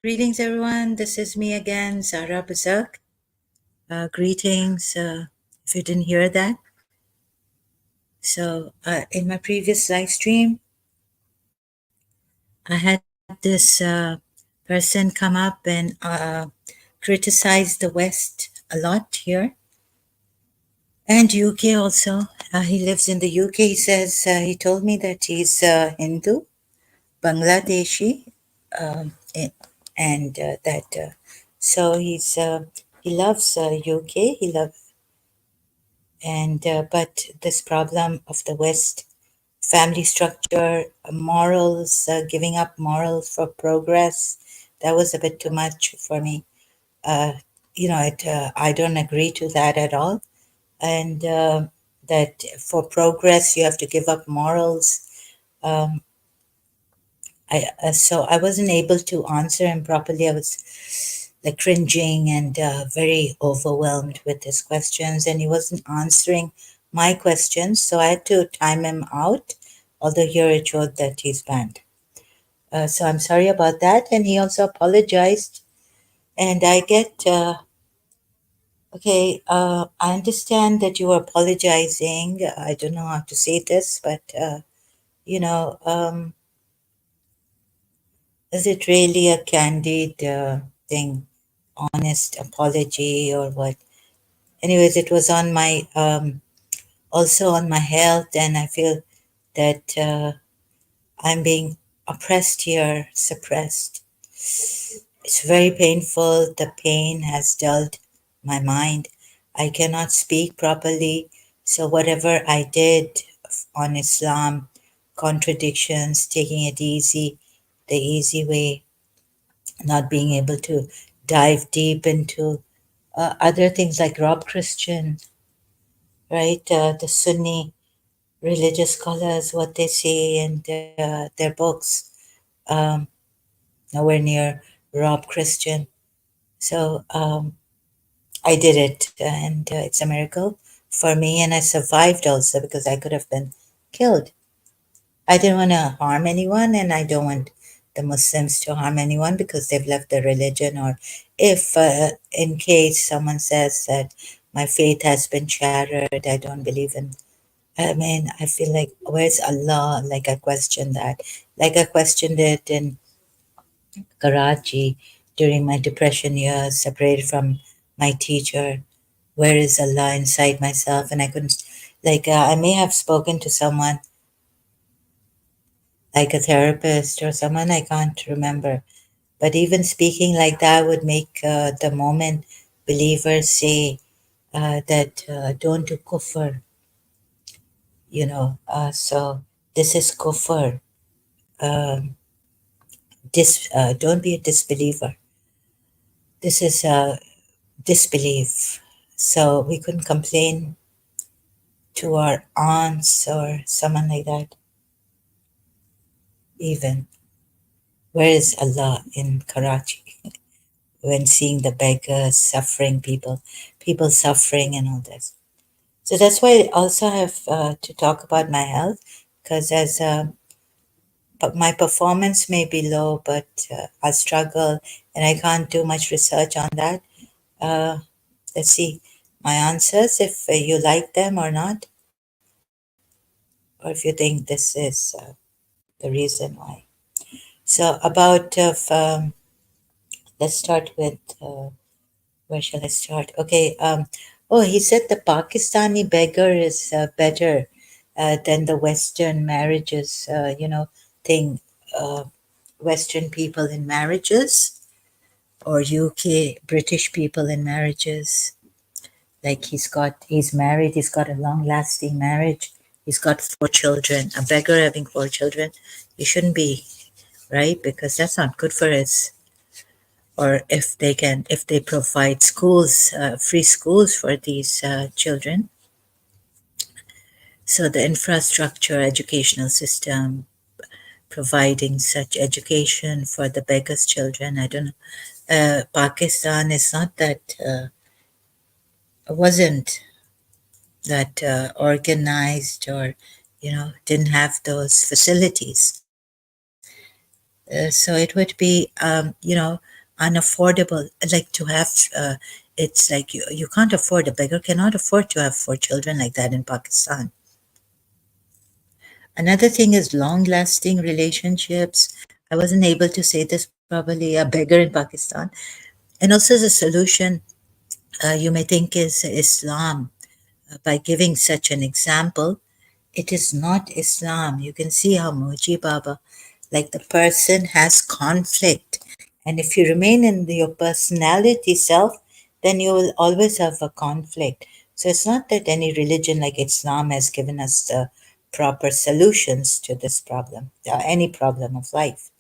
Greetings, everyone. This is me again, Zara Bazak. Greetings, if you didn't hear that. So, in my previous live stream, I had this person come up and criticize the West a lot here, and UK also. He lives in the UK. He says, he told me that he's Hindu, Bangladeshi, eh, and that so he loves UK. He loves and but this problem of the West, family structure, morals, giving up morals for progress, that was a bit too much for me. Uh, I don't agree to that at all, and that for progress you have to give up morals. Um, so I wasn't able to answer him properly. I was like cringing and very overwhelmed with his questions, and he wasn't answering my questions. So I had to time him out, although here it showed that he's banned. So I'm sorry about that. And he also apologized. And I get, okay, I understand that you are apologizing. I don't know how to say this, but, you know, is it really a candid thing, honest apology or what? Anyways, it was on my also on my health, and I feel that I'm being oppressed here, suppressed. It's very painful. The pain has dulled my mind. I cannot speak properly. So whatever I did on Islam, contradictions, taking it easy, the easy way, not being able to dive deep into other things like Rob Christian, right? The Sunni religious scholars, what they say in their books, um, nowhere near Rob Christian. So I did it, and it's a miracle for me, and I survived also because I could have been killed. I didn't want to harm anyone, and I don't want the Muslims to harm anyone because they've left their religion. Or if, in case someone says that my faith has been shattered, I don't believe in. I mean, I feel like, where's Allah? Like, I question that. Like, I questioned it in Karachi during my depression years, separated from my teacher. Where is Allah inside myself? And I couldn't, like, I may have spoken to someone, like a therapist or someone, I can't remember. But even speaking like that would make the moment believers say that don't do kufr, so this is kufr. Um, don't be a disbeliever. This is disbelief. So we couldn't complain to our aunts or someone like that, even. Where is Allah in Karachi when seeing the beggars, suffering people suffering and all this? So that's why I also have to talk about my health, because but my performance may be low, but I struggle and I can't do much research on that. Uh, let's see my answers, if you like them or not, or if you think this is the reason why. So about let's start with where shall I start? Okay. Oh, he said the Pakistani beggar is better than the Western marriages. Thing. Uh, Western people in marriages, or UK British people in marriages. Like he's married, he's got a long lasting marriage, he's got 4 children. A beggar having 4 children, he shouldn't be, right? Because that's not good for us. Or if they provide schools, free schools for these children. So the infrastructure, educational system, providing such education for the beggars' children, I don't know. Pakistan is not that, wasn't that organized, or didn't have those facilities. So it would be unaffordable, like to have, it's like you can't afford, a beggar cannot afford to have four children like that in Pakistan. Another thing is long lasting relationships. I wasn't able to say this probably, a beggar in Pakistan. And also, the solution you may think is Islam. By giving such an example, it is not Islam. You can see how Moji Baba, like the person has conflict. And if you remain in your personality self, then you will always have a conflict. So it's not that any religion like Islam has given us the proper solutions to this problem, any problem of life.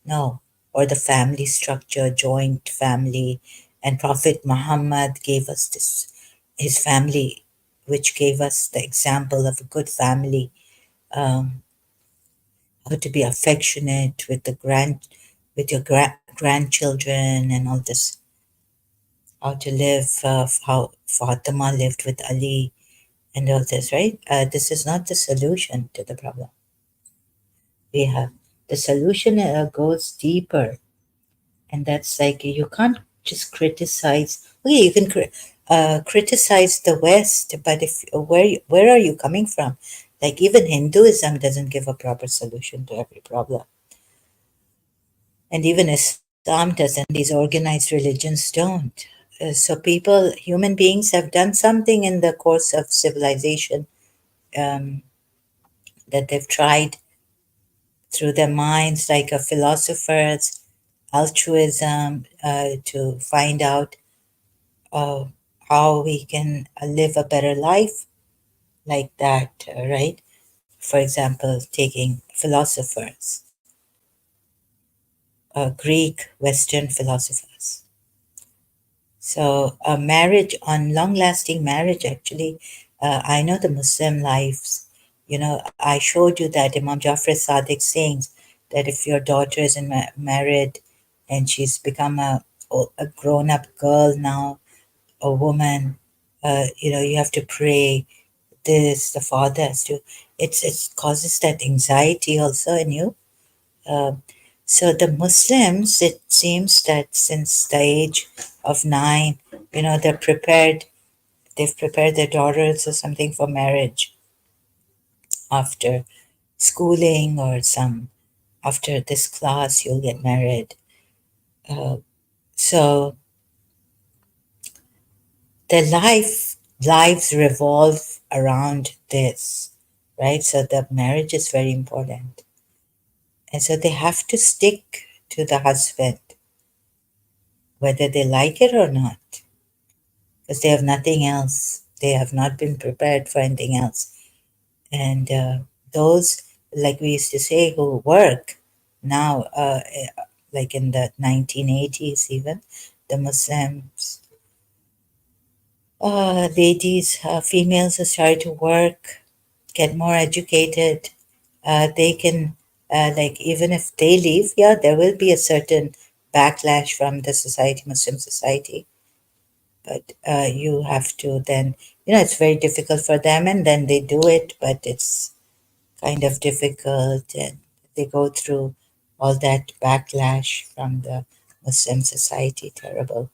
No. Or the family structure, joint family. And Prophet Muhammad gave us this, his family, which gave us the example of a good family, um, how to be affectionate with with your grandchildren and all this, how to live, how Fatima lived with Ali and all this, right? This is not the solution to the problem we have. The solution goes deeper, and that's like you can't just criticize. Okay, you can criticize the West, but if where are you coming from? Like even Hinduism doesn't give a proper solution to every problem, and even Islam doesn't. These organized religions don't. So people, human beings, have done something in the course of civilization, um, that they've tried through their minds, like a philosophers, altruism, to find out uh, how we can live a better life, like that, right? For example, taking philosophers, Greek, Western philosophers. So, a marriage, on long lasting marriage, actually, I know the Muslim lives. You know, I showed you that Imam Jafar Sadiq sayings that if your daughter is married and she's become a grown up girl now, a woman, you have to pray this, the father has to, it causes that anxiety also in you. Um, so the Muslims, it seems that since the age of 9, they've prepared their daughters or something for marriage after schooling or some, after this class, you'll get married. Uh, so their lives revolve around this, right? So the marriage is very important. And so they have to stick to the husband, whether they like it or not, because they have nothing else. They have not been prepared for anything else. And those, like we used to say, who work now, like in the 1980s, even, the Muslims, ladies, females who started to work, get more educated, they can, like, even if they leave, yeah, there will be a certain backlash from the society, Muslim society. But you have to then, it's very difficult for them, and then they do it, but it's kind of difficult, and they go through all that backlash from the Muslim society, terrible.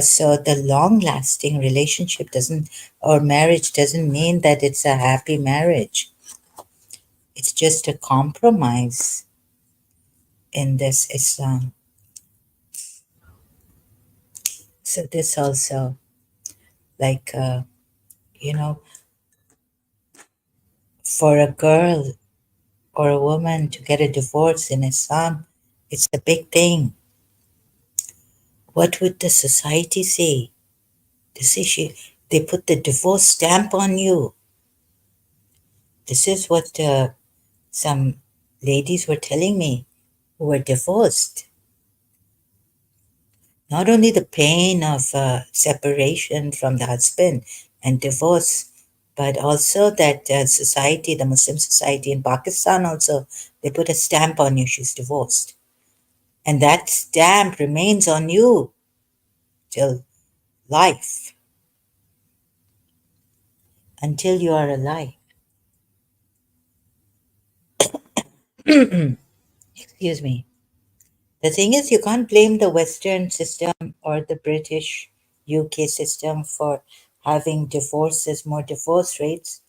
So the long lasting relationship doesn't, or marriage doesn't mean that it's a happy marriage. It's just a compromise in this Islam. So this also, like, you know, for a girl or a woman to get a divorce in Islam, it's a big thing. What would the society say? This issue, they put the divorce stamp on you. This is what some ladies were telling me who were divorced. Not only the pain of separation from the husband and divorce, but also that society, the Muslim society in Pakistan also, they put a stamp on you, she's divorced. And that stamp remains on you till life, until you are alive. Excuse me. The thing is, you can't blame the Western system or the British UK system for having divorces, more divorce rates.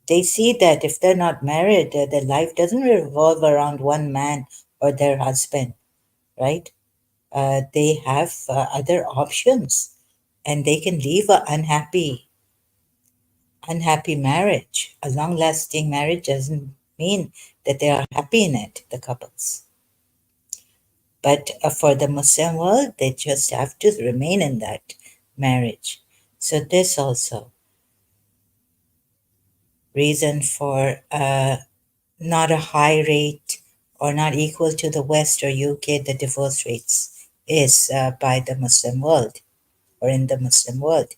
They see that if they're not married, their life doesn't revolve around one man or their husband, right? They have other options, and they can leave a unhappy marriage. A long lasting marriage doesn't mean that they are happy in it, the couples. But for the Muslim world, they just have to remain in that marriage. So this also reason for not a high rate or not equal to the West or UK, the divorce rates is by the Muslim world or in the Muslim world.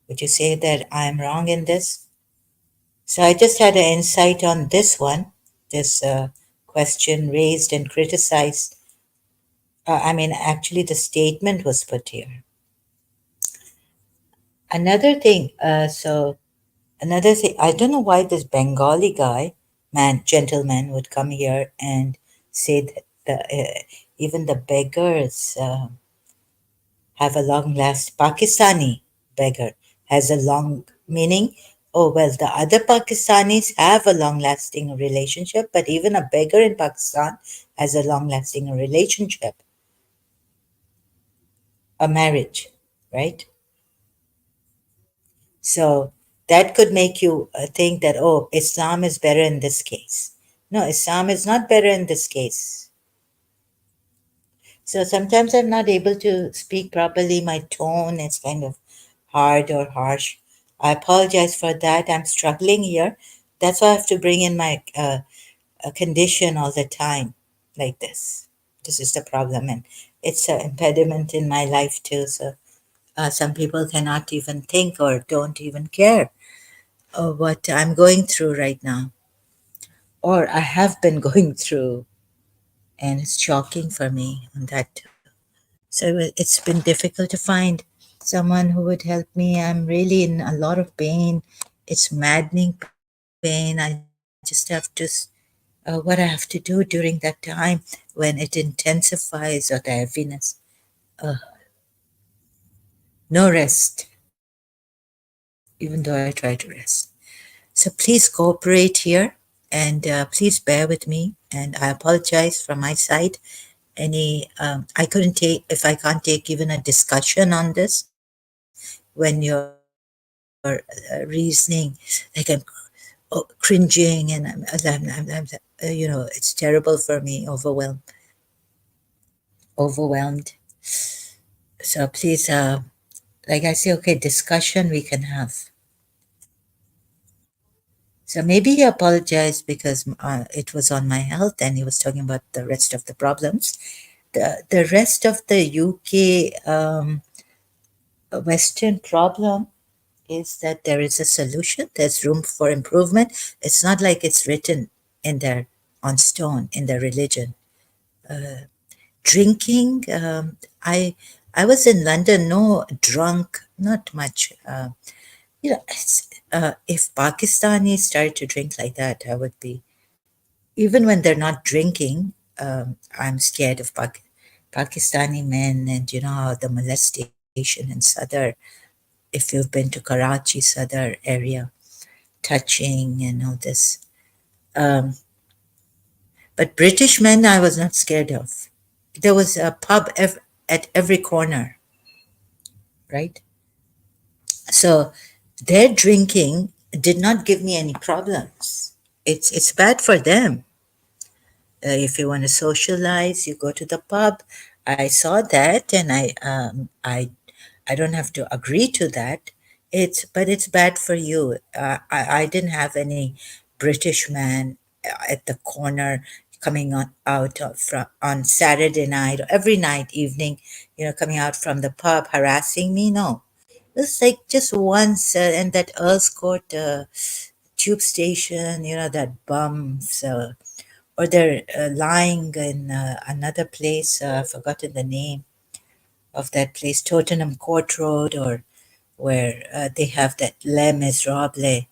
Would you say that I'm wrong in this? So I just had an insight on this one, this question raised and criticized. Actually, the statement was put here. Another thing, another thing, I don't know why this Bengali guy, gentleman, would come here and say that even the beggars have a long last. Pakistani beggar has a long meaning. Oh, well, the other Pakistanis have a long lasting relationship, but even a beggar in Pakistan has a long lasting relationship, a marriage, right? So that could make you think that, oh, Islam is better in this case. No, Islam is not better in this case. So sometimes I'm not able to speak properly. My tone is kind of hard or harsh. I apologize for that. I'm struggling here. That's why I have to bring in my condition all the time, like this. This is the problem, and it's an impediment in my life too. So some people cannot even think or don't even care what I'm going through right now, or I have been going through, and it's shocking for me on that too. So it's been difficult to find someone who would help me. I'm really in a lot of pain. It's maddening pain. I just have to, what I have to do during that time when it intensifies or the heaviness. Uh, no rest, even though I try to rest. So please cooperate here and please bear with me. And I apologize from my side. I couldn't take, if I can't take even a discussion on this when you're reasoning, like I'm cringing and it's terrible for me, overwhelmed. So please, like I say, okay, discussion we can have. So maybe he apologized because it was on my health and he was talking about the rest of the problems. The rest of the UK Western problem is that there is a solution, there's room for improvement. It's not like it's written in there on stone in their religion. Drinking, I was in London, no drunk, not much. If Pakistanis started to drink like that, I would be, even when they're not drinking, I'm scared of Pakistani men and the molestation in Sadr. If you've been to Karachi, Sadr area, touching and all this. Um, but British men, I was not scared of. There was a pub at every corner, right? So their drinking did not give me any problems. It's bad for them. If you want to socialize, you go to the pub. I saw that, and I don't have to agree to that. It's bad for you. I didn't have any British man at the corner coming on Saturday night or every night evening, coming out from the pub harassing me. No, it was like just once, and that Earl's Court tube station, that bums. Or they're lying in another place. I've forgotten the name of that place, Tottenham Court Road, or where they have that Les Miserables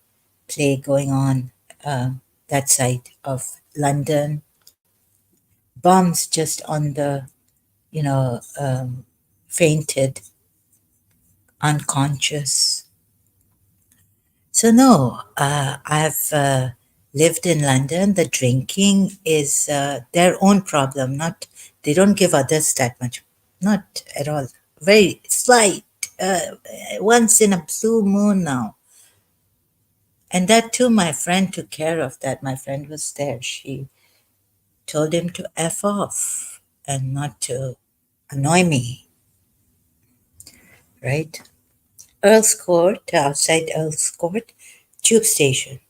play going on that side of London. bums just on the, fainted, unconscious. So no, I've lived in London. The drinking is their own problem. Not they don't give others that much. Not at all. Very slight. Uh, Once in a blue moon now. And that too, my friend took care of that. My friend was there. She told him to F off and not to annoy me, right? Earl's Court, outside Earl's Court, tube station.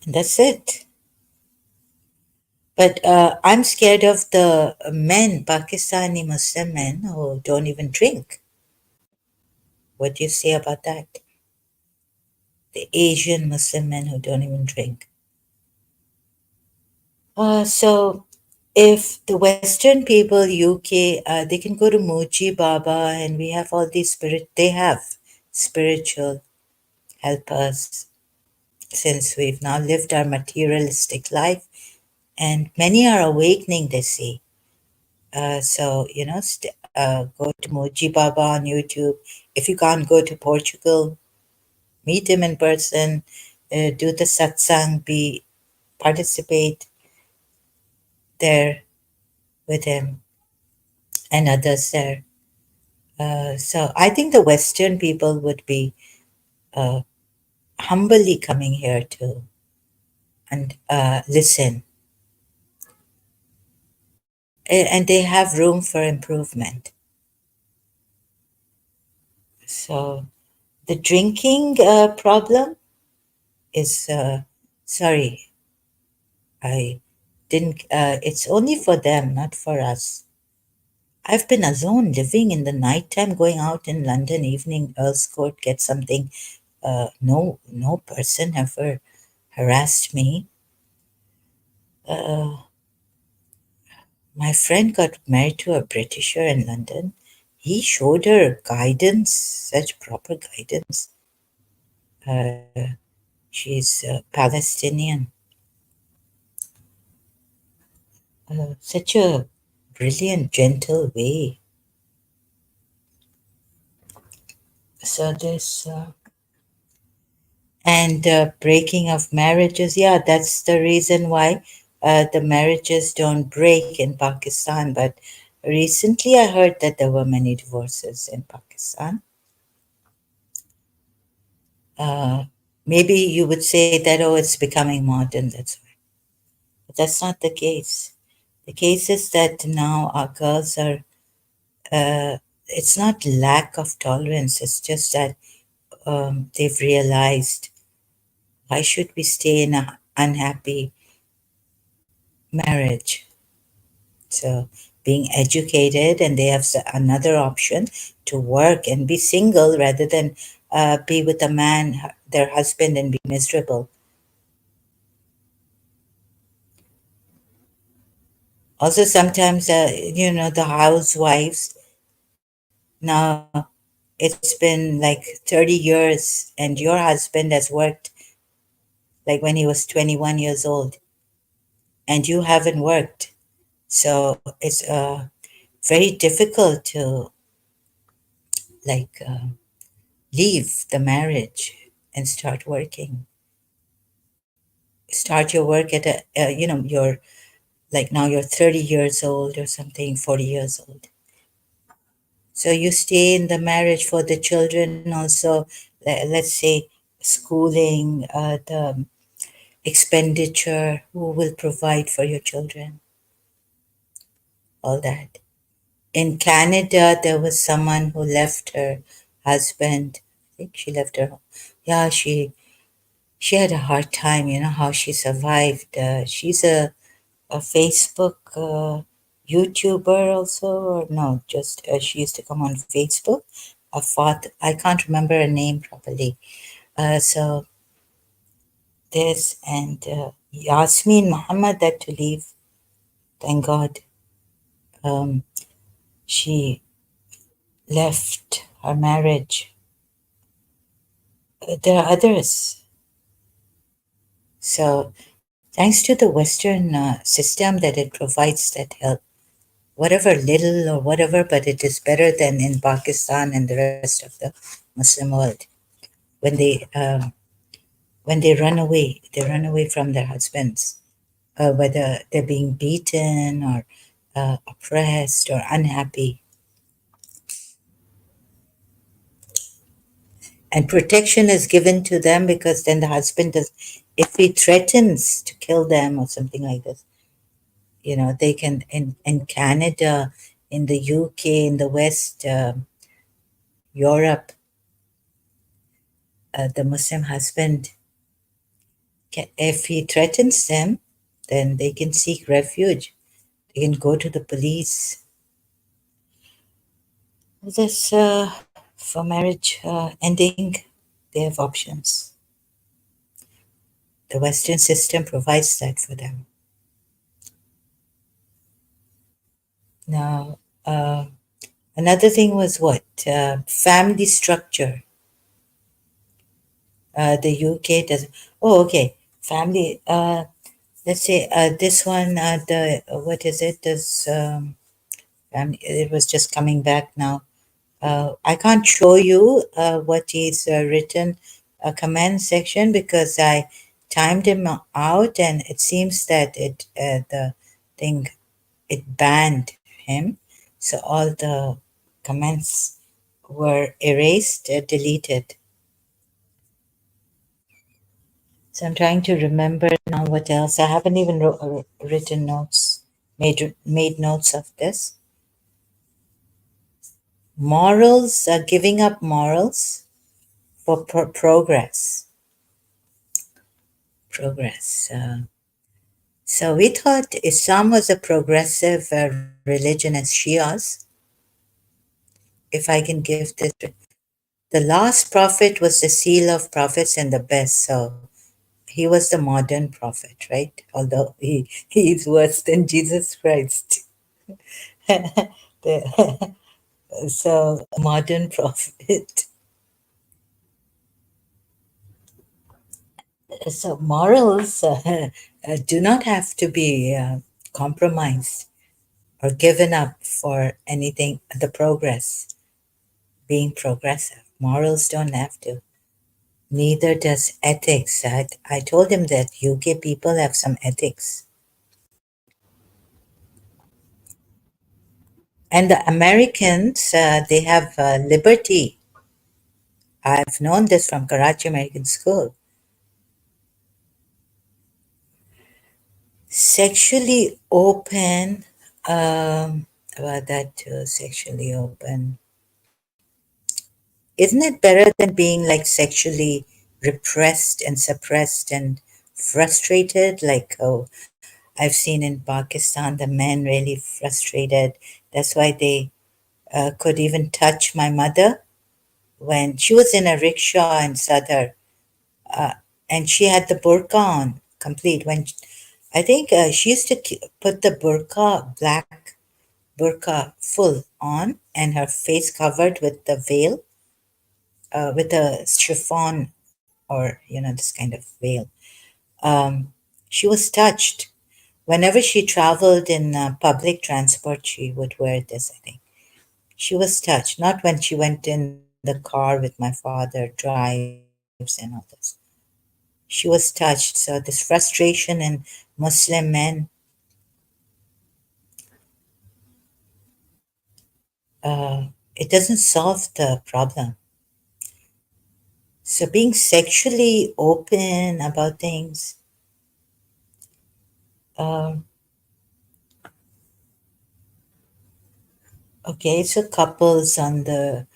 And that's it. But I'm scared of the men, Pakistani Muslim men, who don't even drink. What do you say about that? The Asian Muslim men who don't even drink. So if the Western people, UK, they can go to Muji Baba and we have all these they have spiritual helpers since we've now lived our materialistic life and many are awakening, they say. Go to Moji Baba on YouTube. If you can't go to Portugal, meet him in person, do the satsang, participate there with him and others there. So I think the Western people would be uh, humbly coming here to and listen, and they have room for improvement. So the drinking problem is sorry, I didn't, it's only for them, not for us. I've been alone, living in the nighttime, going out in London evening, Earl's Court, get something. No person ever harassed me. Uh, my friend got married to a Britisher in London. He showed her guidance, such proper guidance. She's Palestinian. Such a brilliant, gentle way. So this and breaking of marriages, yeah, that's the reason why the marriages don't break in Pakistan. But recently, I heard that there were many divorces in Pakistan. Uh, Maybe you would say that, oh, it's becoming modern. That's why, but that's not the case. The case is that now our girls are. It's not lack of tolerance. It's just that they've realized, why should we stay in a unhappy marriage? So being educated, and they have another option to work and be single rather than be with a man, their husband, and be miserable. Also, sometimes, the housewives now, it's been like 30 years, and your husband has worked like when he was 21 years old, and you haven't worked. So it's very difficult to like leave the marriage and start working. Start your work at you're like now you're 30 years old or something, 40 years old. So you stay in the marriage for the children also, let's say schooling, the expenditure, who will provide for your children, all that. In Canada, there was someone who left her husband. I think she left her. Yeah, she had a hard time. You know how she survived. She's a Facebook YouTuber also, or no? Just she used to come on Facebook. A fought. I can't remember her name properly. So this and Yasmin Muhammad had to leave. Thank God. Um, she left her marriage. There are others. So thanks to the Western system that it provides that help, whatever little or whatever, but it is better than in Pakistan and the rest of the Muslim world. When they run away, they run away from their husbands, whether they're being beaten or oppressed or unhappy. And protection is given to them because then the husband does, if he threatens to kill them or something like this, they can, in Canada, in the UK, in the West, Europe, the Muslim husband, if he threatens them, then they can seek refuge. They can go to the police. This for marriage ending, they have options. The Western system provides that for them. Now, another thing was what? Family structure. The UK does. Oh, okay. Family. Let's say this one. The what is it? This family. It was just coming back now. I can't show you what he's written a comment section because I timed him out, and it seems that the thing it banned him, so all the comments were erased, deleted. So I'm trying to remember now what else. I haven't even written notes, made notes of this. Morals, giving up morals for progress. Progress. So we thought Islam was a progressive religion as Shias. If I can give this, the last prophet was the seal of prophets and the best. So he was the modern prophet, right? Although he is worse than Jesus Christ. The- so modern prophet. So morals do not have to be compromised or given up for anything. The progress, being progressive, morals don't have to. Neither does ethics. I told him that UK people have some ethics. And the Americans, they have liberty. I've known this from Karachi American School. Sexually open, about that too, sexually open. Isn't it better than being like sexually repressed and suppressed and frustrated? Like, oh, I've seen in Pakistan the men really frustrated. That's why they could even touch my mother when she was in a rickshaw in Sadar, uh, and she had the burqa on complete. When I think she used to put the burqa, black burqa, full on, and her face covered with the veil, with a chiffon or this kind of veil. Um, she was touched. Whenever she traveled in public transport, she would wear this. I think she was touched. Not when she went in the car with my father, drives and all this. She was touched. So this frustration in Muslim men, it doesn't solve the problem. So being sexually open about things, um, okay, so couples on the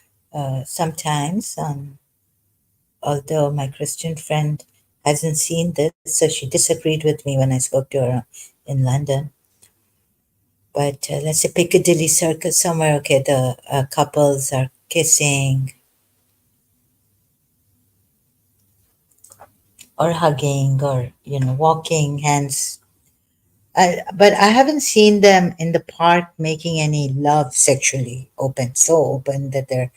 sometimes on, although my Christian friend hasn't seen this, so she disagreed with me when I spoke to her in London. But let's say Piccadilly Circus somewhere, okay, the couples are kissing or hugging or walking hands. But I haven't seen them in the park making any love sexually open, so open that they're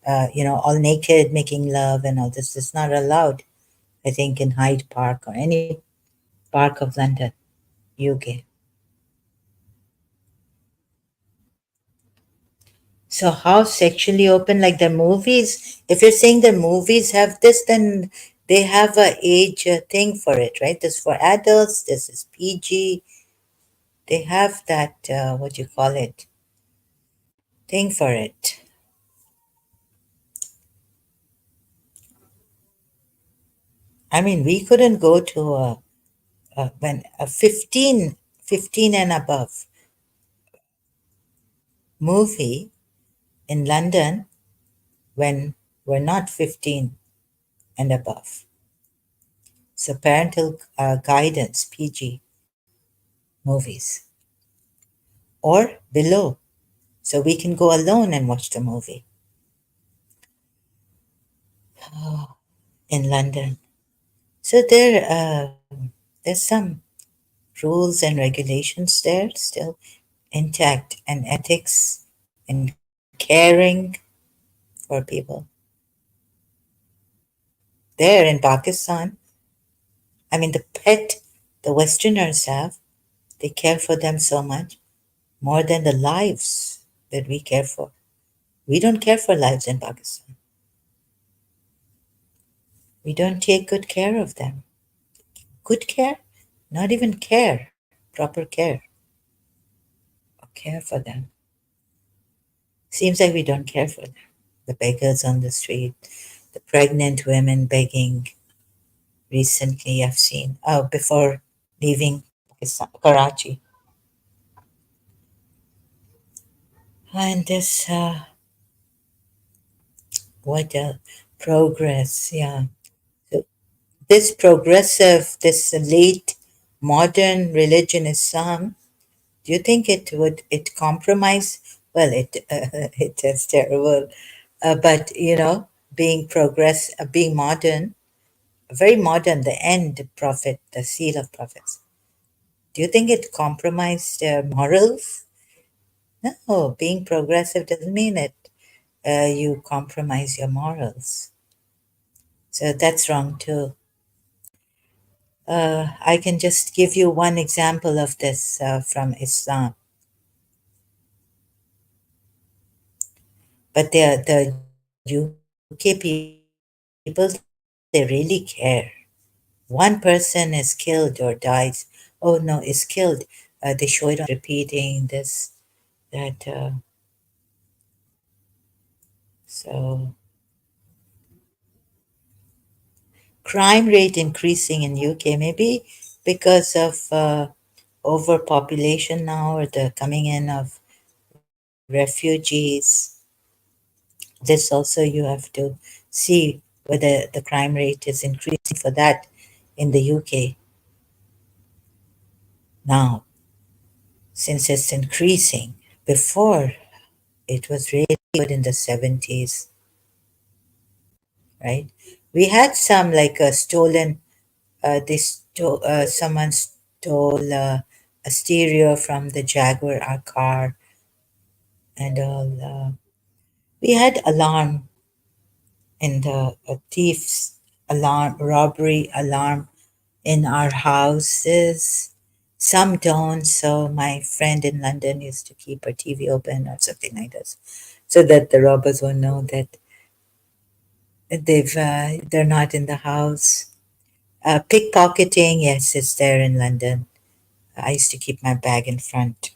all naked making love and all this. It's not allowed, I think, in Hyde Park or any. Park of London, UK. So how sexually open, like the movies? If you're saying the movies have this, then they have a age thing for it, right? This for adults. This is PG. They have that what do you call it thing for it. I mean, we couldn't go to when a 15 and above movie in London when we're not 15 and above. So parental guidance, PG movies or below. So we can go alone and watch the movie in London. So there's some rules and regulations there still intact, and ethics and caring for people. There in Pakistan, I mean, the pet the Westerners have, they care for them so much more than the lives that we care for. We don't care for lives in Pakistan. We don't take good care of them. Good care? Not even care, proper care, or care for them. Seems like we don't care for them. The beggars on the street, the pregnant women begging. Recently, I've seen, before leaving Pakistan, Karachi. And this, what a progress, yeah. So this progressive, this late modern religion, Islam, do you think it compromise? Well, it is terrible, but being being modern, very modern, the end prophet, the seal of prophets. Do you think it compromised their morals? No, being progressive doesn't mean it. You compromise your morals. So that's wrong too. I can just give you one example of this from Islam. But the UK people, they really care. One person is killed or dies. Oh no, is killed. They show it on repeating this, that. So crime rate increasing in UK, maybe because of overpopulation now, or the coming in of refugees. This also you have to see whether the crime rate is increasing for that in the UK now, since it's increasing. Before, it was really good in the 70s, right? We had some like a stolen, someone stole a stereo from the Jaguar, our car, and all. We had alarm in the thief's alarm, robbery alarm in our houses. Some don't. So my friend in London used to keep her TV open or something like this, so that the robbers won't know that they're not in the house. Pickpocketing, yes, it's there in London. I used to keep my bag in front,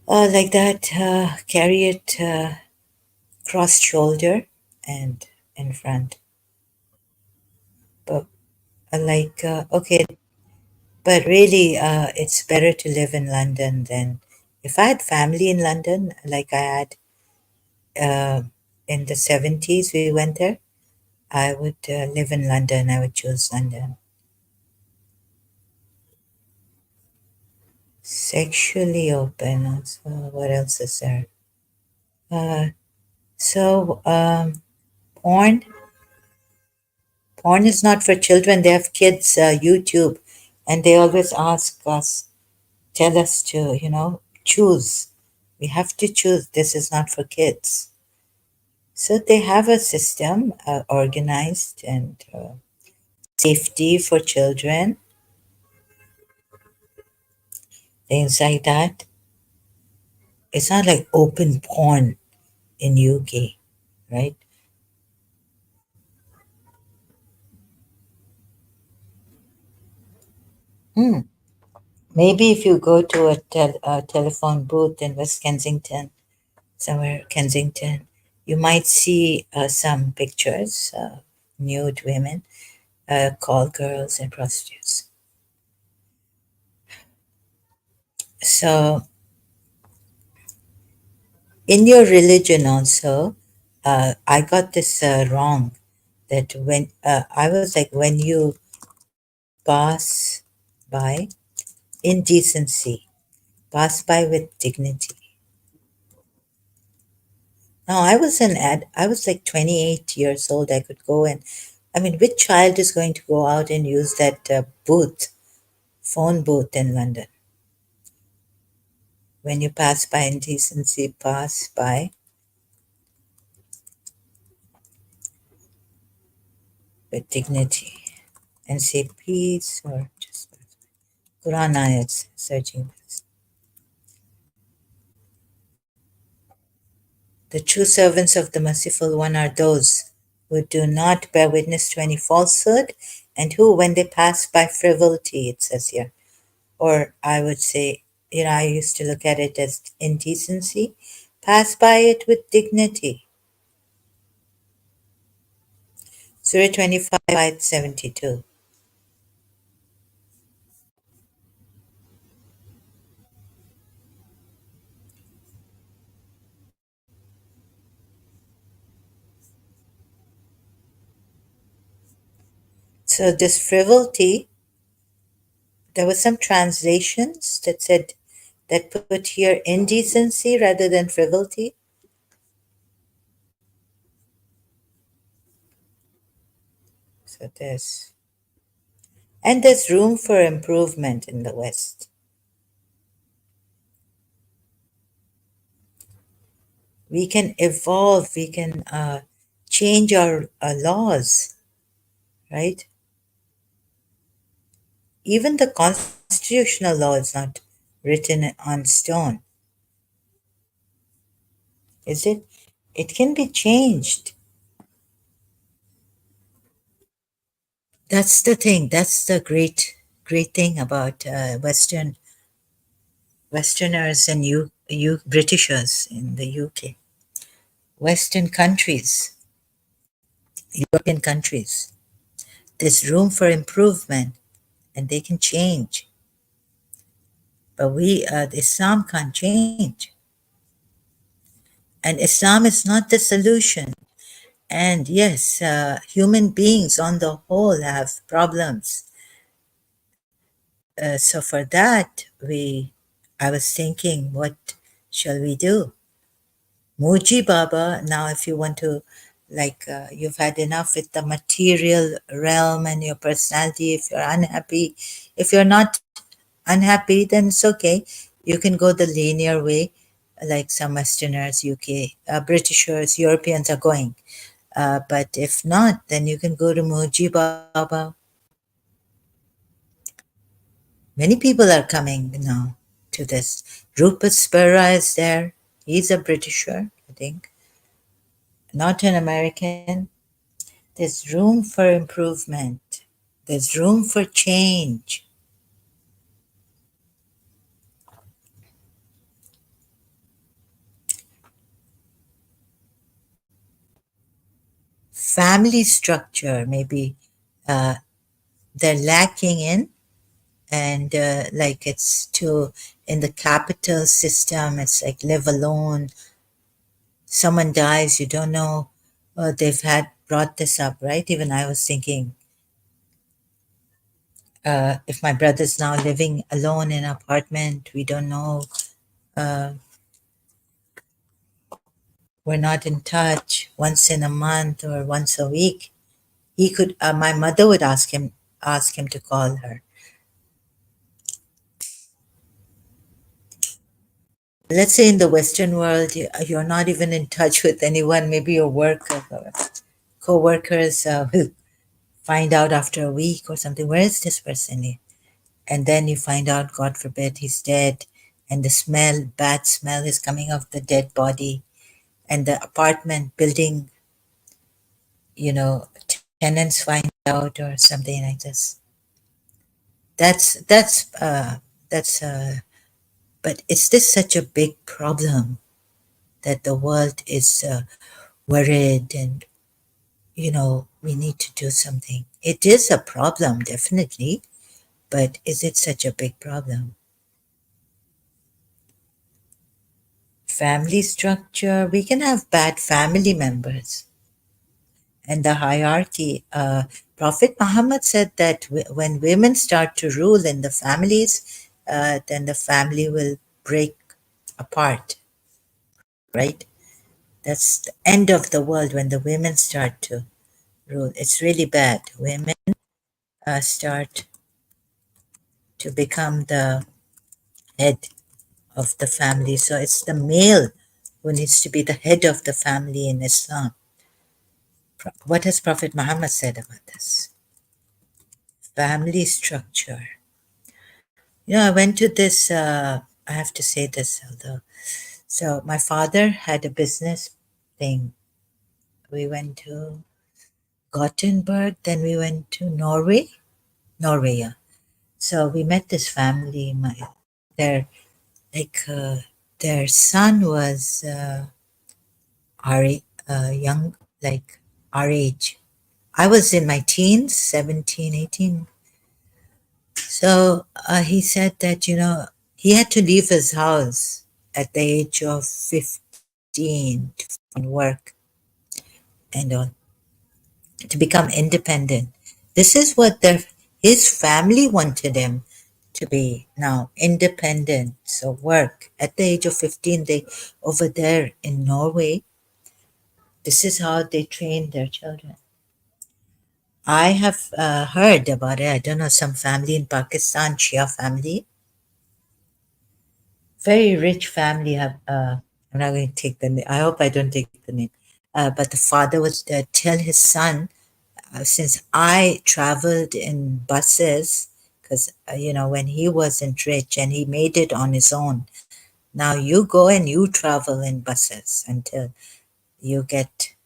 like that. Carry it crossed shoulder and in front. But okay, but really, it's better to live in London than if I had family in London, like I had uh, in the 70s, we went there. I would live in London. I would choose London. Sexually open. So what else is there? Uh, so porn. Porn is not for children. They have kids YouTube, and they always ask us, tell us to, choose. We have to choose. This is not for kids. So they have a system organized and safety for children, things like that. It's not like open porn in UK, right? Hmm. Maybe if you go to a telephone booth in West Kensington, somewhere Kensington, you might see some pictures, nude women, call girls and prostitutes. So in your religion also, I got this wrong. That when I was like, when you pass by indecency, pass by with dignity. Now I was like 28 years old. I could go and, I mean, which child is going to go out and use that phone booth in London? When you pass by indecency, pass by with dignity and say peace or just Quran ayats, searching this. The true servants of the Merciful One are those who do not bear witness to any falsehood and who, when they pass by frivolity, it says here, or I would say, I used to look at it as indecency, pass by it with dignity. Surah 25, ayat 72. So, this frivolity, there were some translations that said, that put here indecency rather than frivolity. So, there's room for improvement in the West. We can evolve, we can change our laws, right? Even the constitutional law is not written on stone, is it? It can be changed. That's the thing. That's the great thing about Westerners and you Britishers in the UK. Western countries, European countries. There's room for improvement, and they can change. But Islam can't change, and Islam is not the solution. And yes, human beings on the whole have problems. So for that, I was thinking, what shall we do? Muji Baba, now if you want to, like, you've had enough with the material realm and your personality, if you're unhappy, if you're not unhappy, then it's okay. You can go the linear way, like some Westerners, UK, Britishers, Europeans are going. But if not, then you can go to Muji Baba. Many people are coming now to this. Rupert Spera is there. He's a Britisher, I think, not an American. There's room for improvement. There's room for change. Family structure, maybe uh, they're lacking in, and like it's too, in the capital system, it's like live alone. Someone dies, you don't know. They've had brought this up, right? Even I was thinking, if my brother's now living alone in an apartment, we don't know, uh, we're not in touch once in a month or once a week. He could, my mother would ask him to call her. Let's say in the Western world, you're not even in touch with anyone. Maybe your work co-workers will find out after a week or something, where is this person? And then you find out, God forbid, he's dead, and the smell, bad smell, is coming off the dead body, and the apartment building, tenants find out or something like this. That's but is this such a big problem that the world is worried and we need to do something? It is a problem, definitely, but is it such a big problem? Family structure, we can have bad family members. And the hierarchy, Prophet Muhammad said that when women start to rule in the families, then the family will break apart, right? That's the end of the world when the women start to rule. It's really bad. Women start to become the head of the family. So it's the male who needs to be the head of the family in Islam. What has Prophet Muhammad said about this? Family structure. I went to this, I have to say this, although. So my father had a business thing. We went to Gothenburg, then we went to Norway. Norway, yeah. So we met this family. Their like their son was young, like our age. I was in my teens, 17, 18. So he said that, he had to leave his house at the age of 15 to find work and all, to become independent. This is what his family wanted him to be now, independent. So work at the age of 15. They over there in Norway, this is how they train their children. I have heard about it. I don't know, some family in Pakistan, Shia family, very rich family. Have I'm not going to take the name. I hope I don't take the name. But the father would tell his son, since I traveled in buses, because when he wasn't rich and he made it on his own. Now you go and you travel in buses until you get,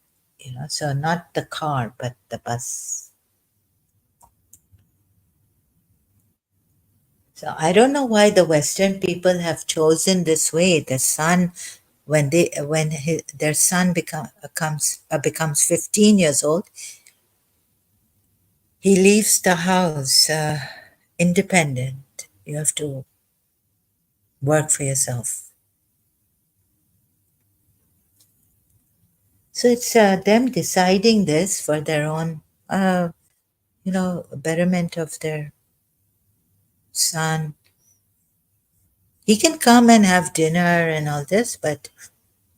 so not the car, but the bus. So I don't know why the Western people have chosen this way. The son, their son becomes 15 years old, he leaves the house independent. You have to work for yourself. So it's them deciding this for their own, betterment of their son. He can come and have dinner and all this, but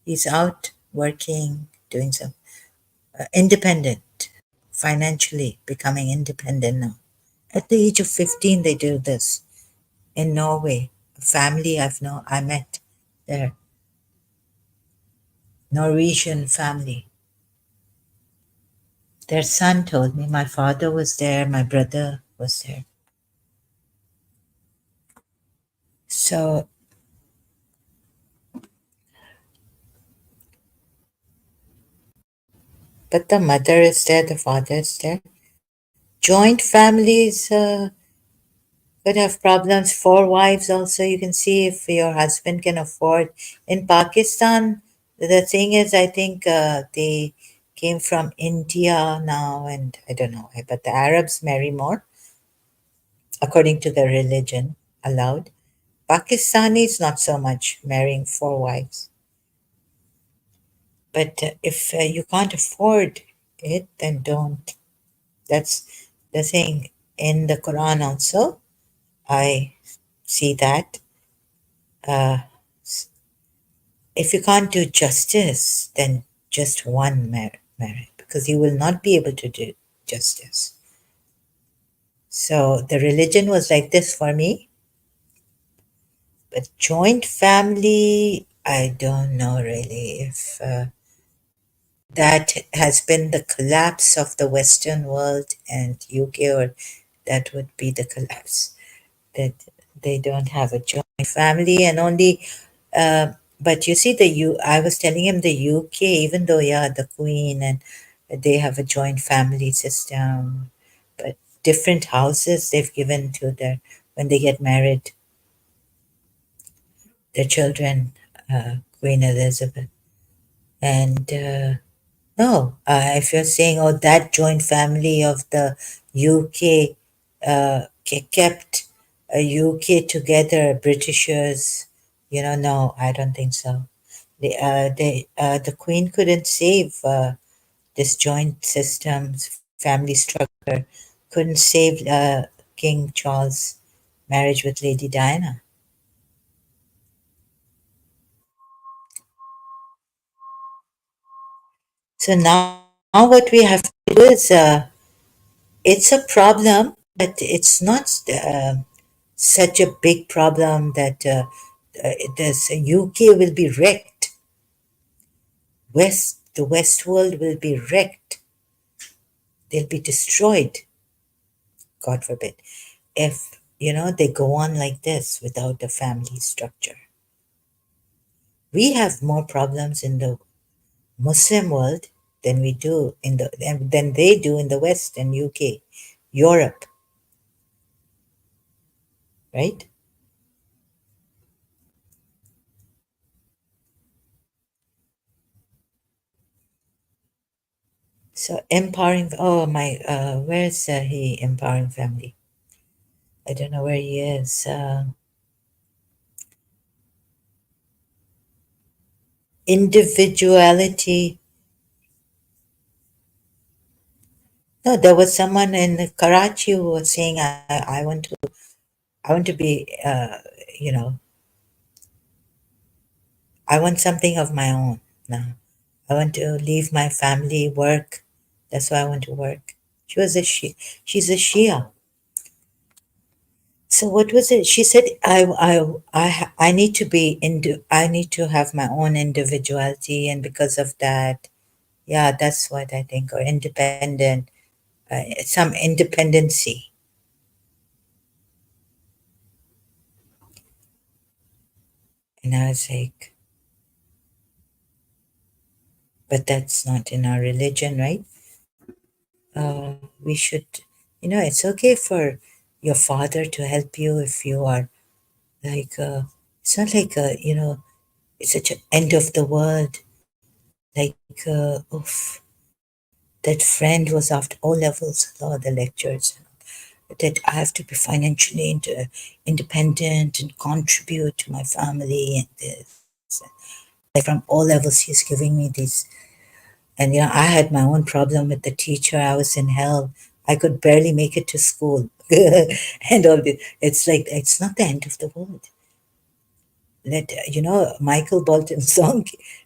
he's out working, doing some independent, financially becoming independent now. At the age of 15, they do this in Norway. A family I met there, Norwegian family. Their son told me, my father was there, my brother was there. So, but the mother is there, the father is there. Joint families could have problems. Four wives also, you can see if your husband can afford. In Pakistan, the thing is, I think they came from India now, and I don't know, but the Arabs marry more according to their religion, allowed. Pakistanis, not so much, marrying four wives. But if you can't afford it, then don't. That's the thing. In the Quran also, I see that if you can't do justice, then just one merit, because you will not be able to do justice. So the religion was like this for me, but joint family, I don't know really if that has been the collapse of the Western world and UK, or that would be the collapse, that they don't have a joint family and only but you see I was telling him the UK, even though yeah, the Queen and they have a joint family system, but different houses they've given to their when they get married, their children, Queen Elizabeth. And no, if you're saying, oh, that joint family of the UK kept UK together, Britishers, no, I don't think so. The Queen couldn't save this joint systems, family structure, couldn't save King Charles' marriage with Lady Diana. So now what we have to do is, it's a problem, but it's not such a big problem that this UK will be wrecked. The West world will be wrecked. They'll be destroyed, God forbid, if they go on like this without a family structure. We have more problems in the Muslim world than we do than they do in the West and UK, Europe, right? So empowering. Oh my, where's he empowering family? I don't know where he is. Individuality. No, there was someone in Karachi who was saying, I want to be, you know, I want something of my own now. I want to leave my family, work. That's why I want to work. She was a she. She's a Shia. So what was it? She said, I need to be I need to have my own individuality, and because of that, yeah, that's what I think, or independent, some independency. And I was like, but that's not in our religion, right? We should, it's okay for your father to help you if you are like, it's not like, it's such an end of the world. Like, oof, that friend was after O levels, all the lectures, that I have to be financially independent and contribute to my family and this. Like from all levels, he's giving me these. And I had my own problem with the teacher. I was in hell. I could barely make it to school, and all this. It's like it's not the end of the world. Let Michael Bolton song.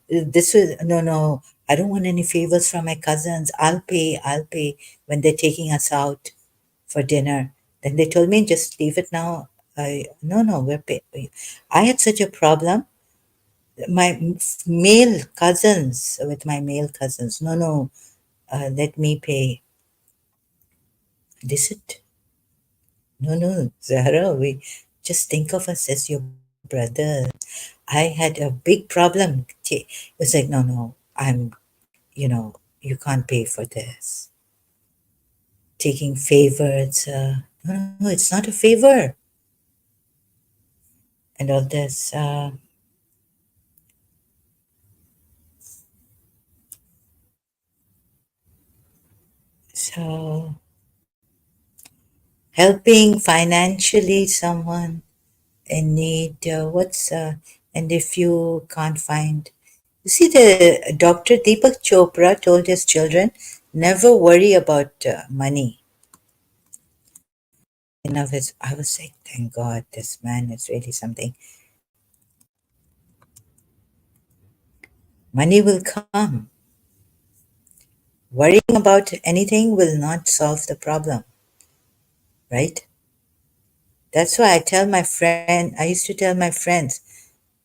This was no. I don't want any favors from my cousins. I'll pay. I'll pay when they're taking us out for dinner. Then they told me just leave it now. No, we're pay. I had such a problem. Male cousins with my male cousins. No, let me pay. This it? No, Zahra. We just think of us as your brother. I had a big problem. It was like, no, you can't pay for this. Taking favors. No, it's not a favor. And all this. So helping financially someone in need. And if you can't find, you see, the Dr. Deepak Chopra told his children, never worry about money. I was like, thank God, this man is really something. Money will come. Worrying about anything will not solve the problem, right? That's why I used to tell my friends,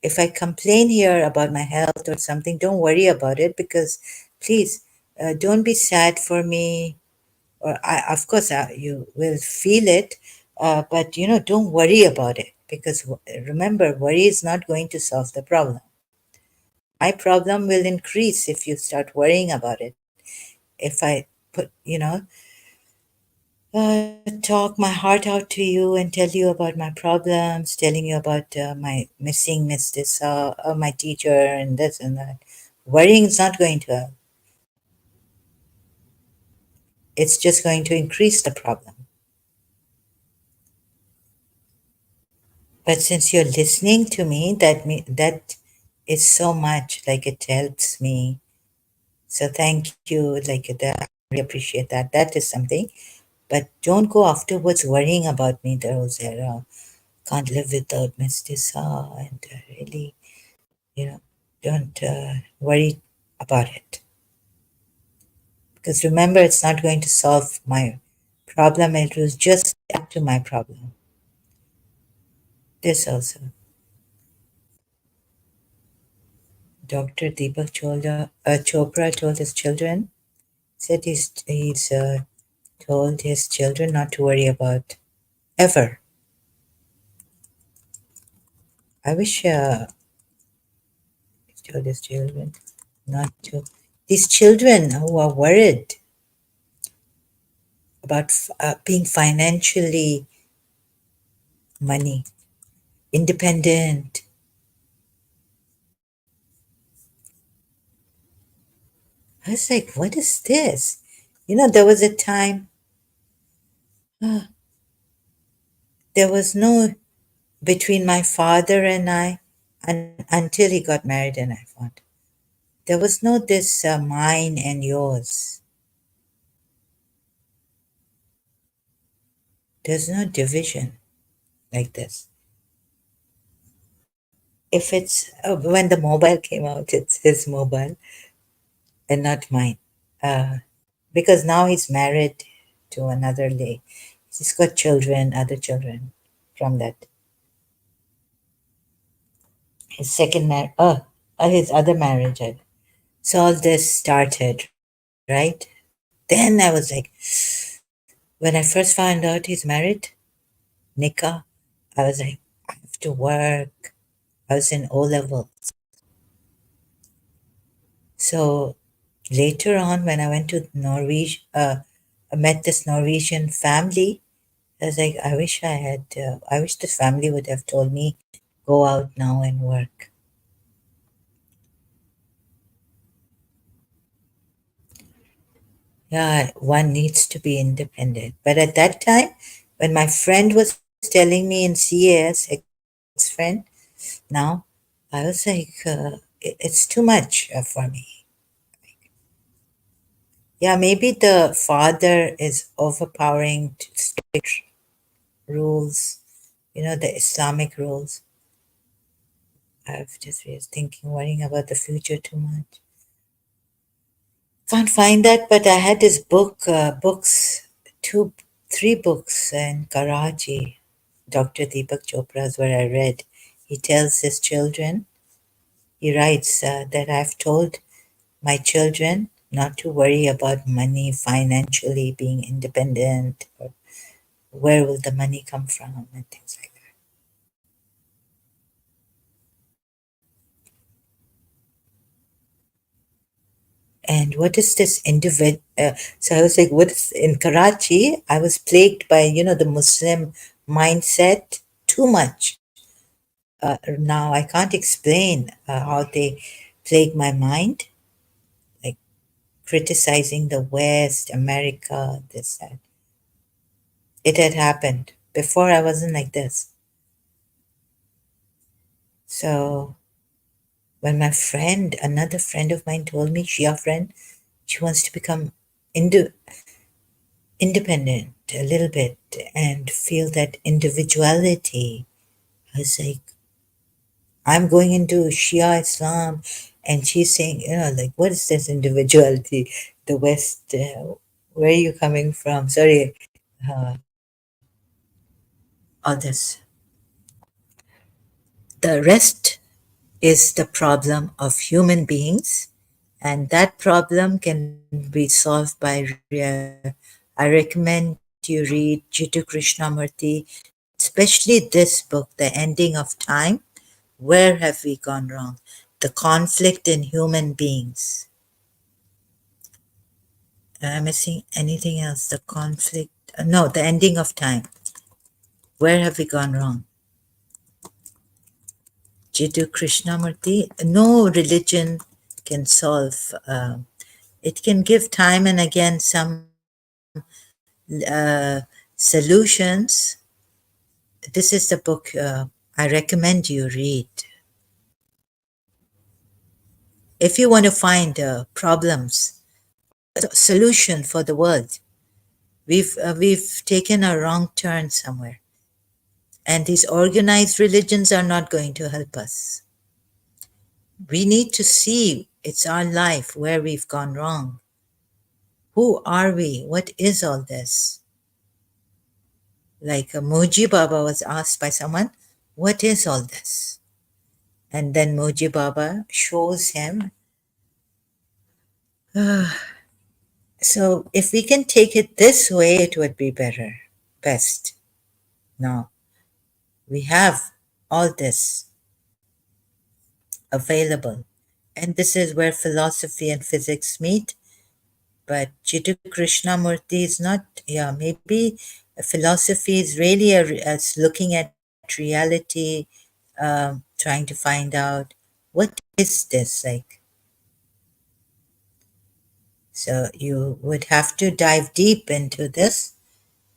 if I complain here about my health or something, don't worry about it because please don't be sad for me. Or of course, you will feel it, but don't worry about it because remember, worry is not going to solve the problem. My problem will increase if you start worrying about it. If I put, talk my heart out to you and tell you about my problems, telling you about my missing Miss this, my teacher, and this and that. Worrying is not going to help. It's just going to increase the problem. But since you're listening to me, that is so much. Like it helps me. So thank you. Like that, I really appreciate that. That is something. But don't go afterwards worrying about me, Rosera. Can't live without Miss Tissa, and really, you know, don't worry about it. Because remember, it's not going to solve my problem. It will just add to my problem. This also. Dr. Deepak Chopra told his children, said he's told his children not to worry about ever. I wish he told his children not to. These children who are worried about being financially money independent. I was like, what is this? There was a time there was no between my father and I, and until he got married and I found there was no this mine and yours. There's no division like this. If it's when the mobile came out, it's his mobile and not mine. Uh, because now he's married to another lady. He's got children, other children from that. His second marriage, his other marriage. So all this started, right? Then I was like, when I first found out he's married, Nika, I was like, I have to work. I was in O level. So later on, when I went to Norway, I met this Norwegian family. I was like, I wish this family would have told me, go out now and work. Yeah, one needs to be independent. But at that time, when my friend was telling me in CAS, ex-friend, now, I was like, it's too much for me. Yeah, maybe the father is overpowering to strict rules, the Islamic rules. I've just was thinking, worrying about the future too much. Can't find that, but I had this books, two, three books in Karachi. Dr. Deepak Chopra's where I read. He tells his children, he writes that I've told my children not to worry about money, financially being independent, or where will the money come from, and things like that. And what is this individual? So I was like, what is in Karachi? I was plagued by, the Muslim mindset too much. Now I can't explain how they plague my mind, like criticizing the West, America, this, that. It had happened. Before I wasn't like this. So when my friend, another friend of mine told me, Shia friend, she wants to become inde- independent a little bit and feel that individuality. I was like, I'm going into Shia Islam, and she's saying, like, what is this individuality? The West, where are you coming from? Sorry, uh, all this. The rest is the problem of human beings, And that problem can be solved by I recommend you read Jiddu Krishnamurti, especially this book, The Ending of Time. Where have we gone wrong? The conflict in human beings. Am I missing anything else? The conflict. No, The Ending of Time. Where have we gone wrong? Jiddu Krishnamurti. No religion can solve. It can give time and again some solutions. This is the book I recommend you read. If you want to find problems, a solution for the world, we've taken a wrong turn somewhere, and these organized religions are not going to help us. We need to see it's our life where we've gone wrong. Who are we? What is all this? Like Moji Baba was asked by someone, what is all this? And then Moji Baba shows him. So if we can take it this way, it would be better, best. Now, we have all this available. And this is where philosophy and physics meet. But Jiddu Krishnamurti is not, yeah, maybe philosophy is really as looking at reality, trying to find out what is this like. So you would have to dive deep into this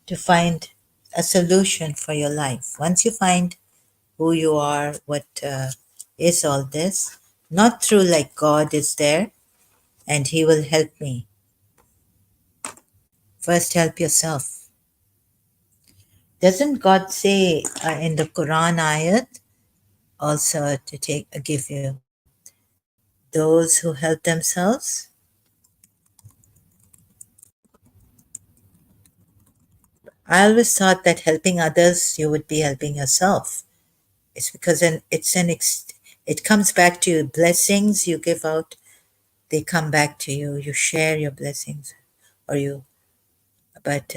to find a solution for your life. Once you find who you are, what is all this, not through like God is there and He will help me. First, help yourself. Doesn't God say in the Quran ayat also to give you those who help themselves? I always thought that helping others, you would be helping yourself. It's because it comes back to you. Blessings you give out, they come back to you. You share your blessings, or you, but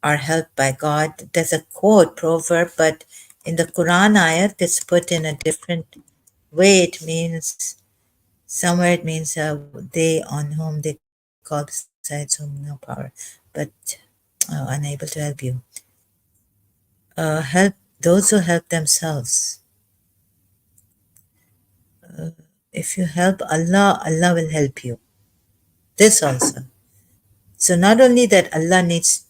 are helped by God. There's a quote, proverb, but in the Quran ayat, it's put in a different way. It means somewhere it means they on whom they call besides whom no power, but unable to help you. Help those who help themselves. If you help Allah, Allah will help you. This also. So not only that Allah needs,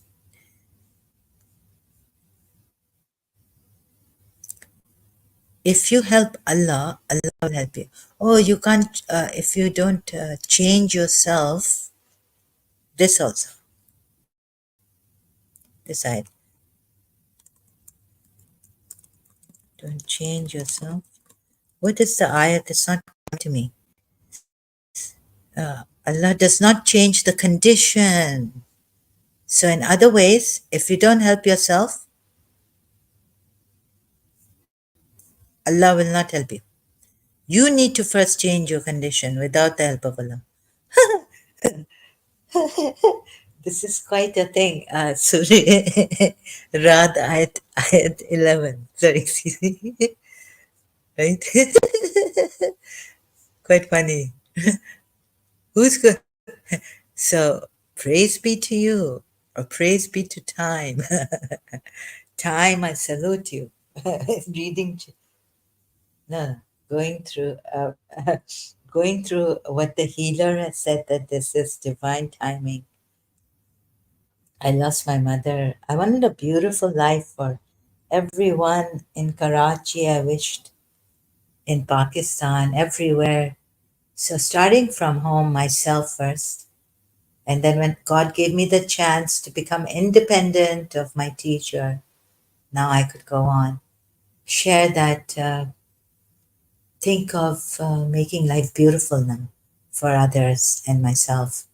if you help Allah, Allah will help you. Oh, you can't, if you don't change yourself, this also. Decide. Don't change yourself. What is the ayat? It's not coming to me. Allah does not change the condition. So in other ways, if you don't help yourself, Allah will not help you. You need to first change your condition without the help of Allah. This is quite a thing. Surah Rad ayat 11. Sorry, excuse me. Right? Quite funny. Who's good? So, praise be to you, or praise be to time. Time, I salute you. Reading, no, going through, going through what the healer has said that this is divine timing. I lost my mother. I wanted a beautiful life for everyone in Karachi. I wished in Pakistan, everywhere. So, starting from home, myself first. And then, when God gave me the chance to become independent of my teacher, now I could go on. Share that, think of making life beautiful now for others and myself.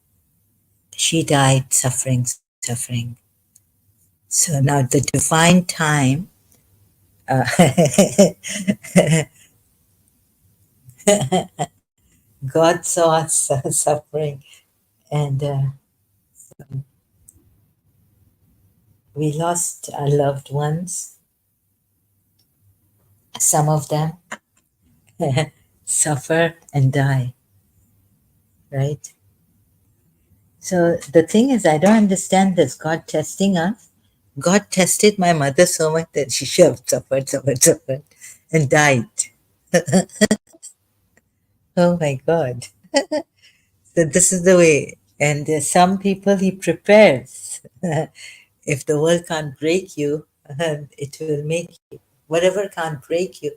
She died suffering, suffering. So now the divine time, uh, God saw us suffering, and we lost our loved ones. Some of them suffer and die, right? So the thing is, I don't understand this God testing us. God tested my mother so much that she suffered, and died. Oh my God. So this is the way. And there's some people he prepares. If the world can't break you, it will make you. Whatever can't break you.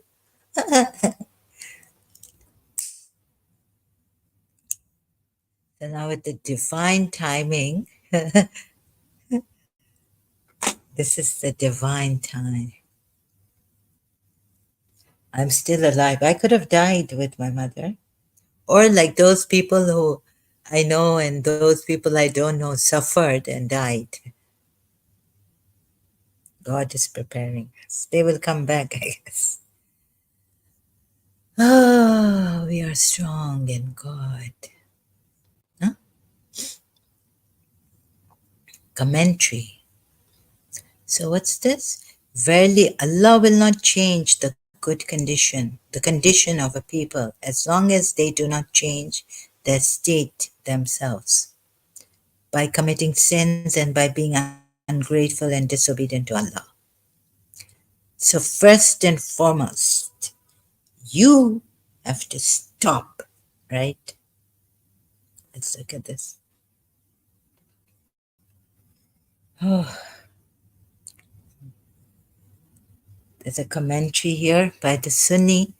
So now with the divine timing, this is the divine time. I'm still alive. I could have died with my mother. Or like those people who I know and those people I don't know suffered and died. God is preparing us. They will come back, I guess. Oh, we are strong in God. Huh? Commentary. So what's this? Verily, Allah will not change the good condition, the condition of a people, as long as they do not change their state themselves by committing sins and by being ungrateful and disobedient to Allah. So first and foremost, you have to stop, right? Let's look at this. Oh, there's a commentary here by the Sunni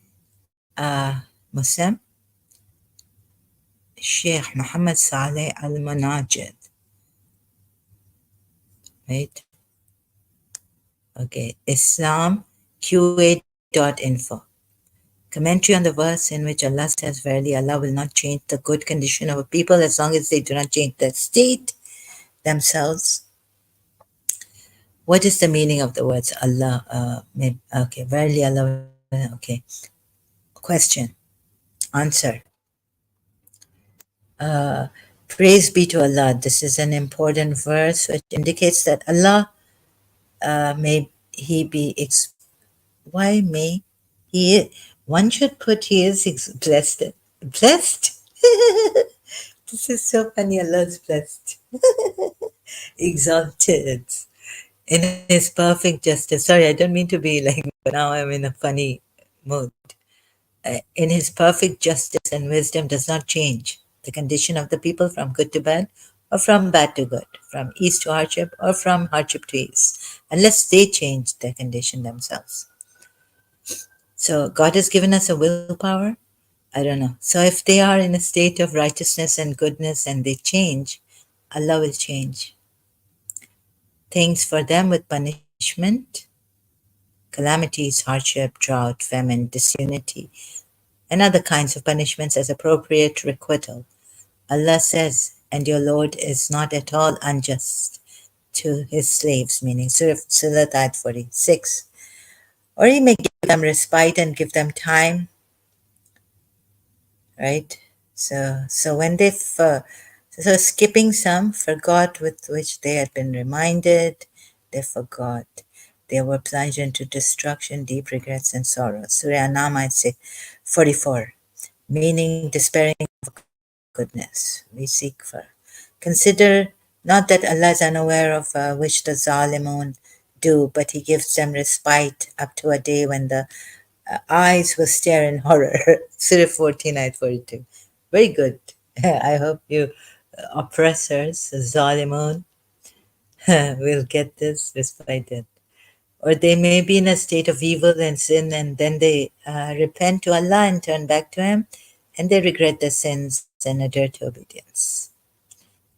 Muslim Sheikh Muhammad Saleh Al Manajid, right? Okay, IslamQA.info. Commentary on the verse in which Allah says, Verily, Allah will not change the good condition of a people as long as they do not change their state themselves. What is the meaning of the words Allah? Okay, verily Allah. Okay. Question. Answer. Praise be to Allah. This is an important verse which indicates that Allah may He be. Why may He? One should put He is blessed. Blessed? This is so funny. Allah is blessed. Exalted in His perfect justice. Sorry, I don't mean to be like, but now I'm in a funny mood. In His perfect justice and wisdom does not change the condition of the people from good to bad or from bad to good, from ease to hardship or from hardship to ease, unless they change their condition themselves. So God has given us a willpower. I don't know. So if they are in a state of righteousness and goodness and they change, Allah will change things for them with punishment, calamities, hardship, drought, famine, disunity, and other kinds of punishments as appropriate requital. Allah says, and your Lord is not at all unjust to his slaves, meaning Surah Ayat 46. Or he may give them respite and give them time, right? So when they so skipping some forgot with which they had been reminded, they forgot. They were plunged into destruction, deep regrets, and sorrows. Surah Anam, I'd say 44, meaning despairing of goodness. We seek for. Consider not that Allah is unaware of which the Zalimun do, but He gives them respite up to a day when the eyes will stare in horror. Surah 14, Ayat 42. Very good. I hope you oppressors, Zalimun, will get this respite it. Or they may be in a state of evil and sin, and then they repent to Allah and turn back to Him, and they regret their sins and adhere to obedience.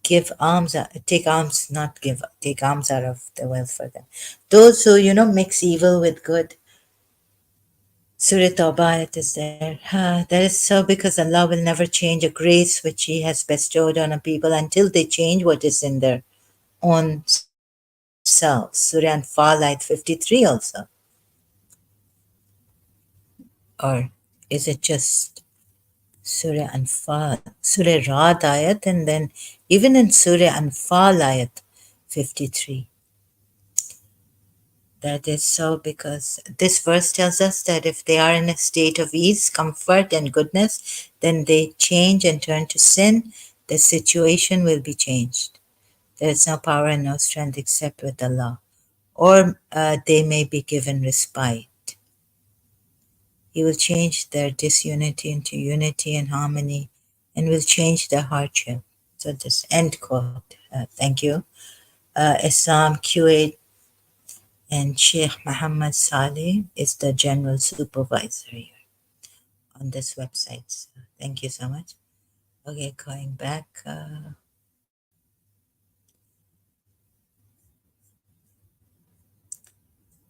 Give alms, take alms, not give, take alms out of the wealth for them. Those who, mix evil with good. Surah Tawbah, it is there. That is so because Allah will never change a grace which He has bestowed on a people until they change what is in their own selves. Surah Anfal, ayat 53 also. Or is it just Surah Anfal, Surah Rad ayat, and then even in Surah Anfal ayat 53. That is so because this verse tells us that if they are in a state of ease, comfort, and goodness, then they change and turn to sin, the situation will be changed. There is no power and no strength except with Allah. Or they may be given respite. He will change their disunity into unity and harmony and will change their hardship. So, this end quote. Thank you. Islam Q8 and Sheikh Muhammad Saleh is the general supervisor here on this website. So thank you so much. Okay, going back.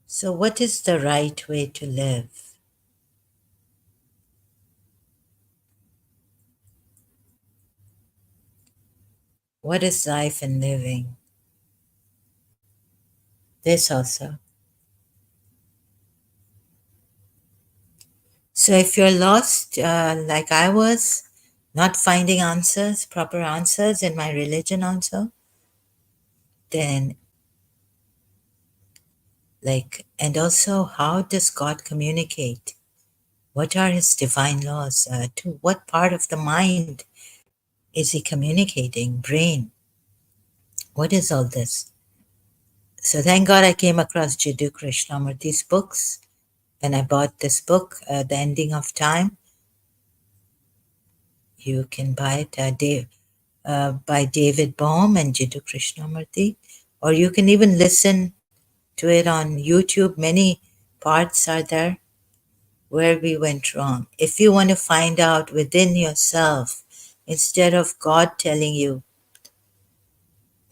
So, what is the right way to live? What is life and living? This also. So, if you're lost, like I was, not finding answers, proper answers in my religion also, then and also how does God communicate? What are his divine laws? To what part of the mind is he communicating? Brain. What is all this? So thank God I came across Jiddu Krishnamurti's books and I bought this book, The Ending of Time. You can buy it by David Bohm and Jiddu Krishnamurti, or you can even listen to it on YouTube. Many parts are there where we went wrong. If you want to find out within yourself, instead of God telling you,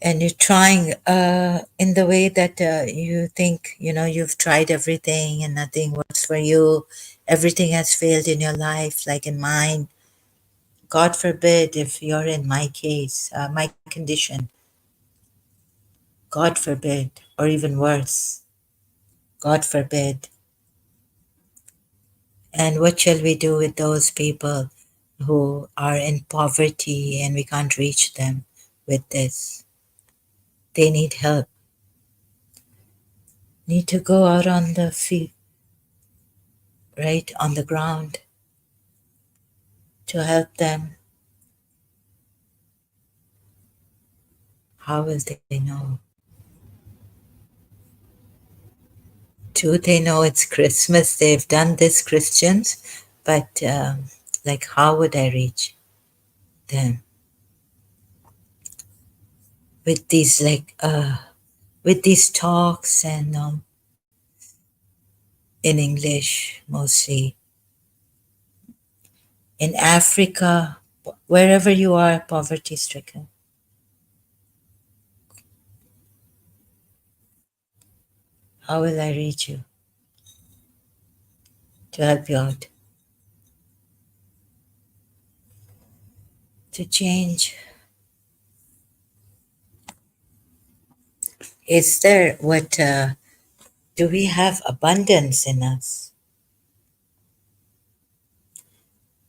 and you're trying in the way that you think, you've tried everything and nothing works for you, everything has failed in your life, like in mine. God forbid if you're in my case, my condition, God forbid, or even worse, God forbid. And what shall we do with those people who are in poverty and we can't reach them with this? They need help. Need to go out on the field, right, on the ground to help them. How will they know? Do they know it's Christmas? They've done this, Christians, but how would I reach them with these with these talks and in English mostly? In Africa, wherever you are poverty stricken, how will I reach you to help you out? To change. Is there do we have abundance in us?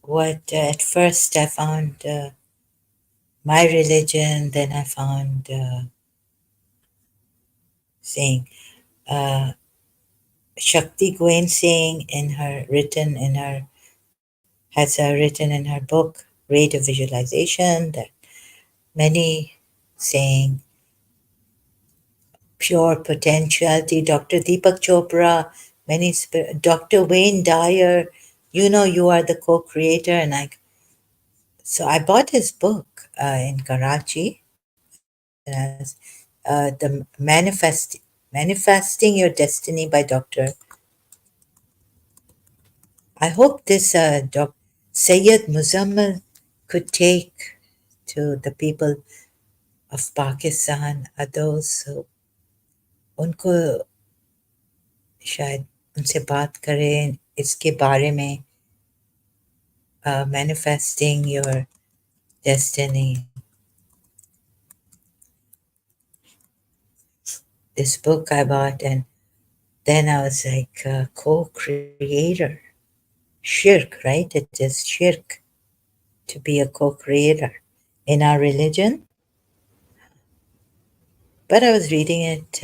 What at first I found my religion, then I found saying Shakti Gwen saying has written in her book Rate of Visualization, that many saying pure potentiality. Dr. Deepak Chopra, Dr. Wayne Dyer, you are the co-creator, and so I bought his book in Karachi as the Manifesting Your Destiny by Dr. I hope this Sayyid Muzammal could take to the people of Pakistan, those who उनको शायद उनसे बात करें इसके बारे में, manifesting your destiny. This book I bought, and then I was like, co-creator. Shirk, right? It is shirk. to be a co creator in our religion. But I was reading it.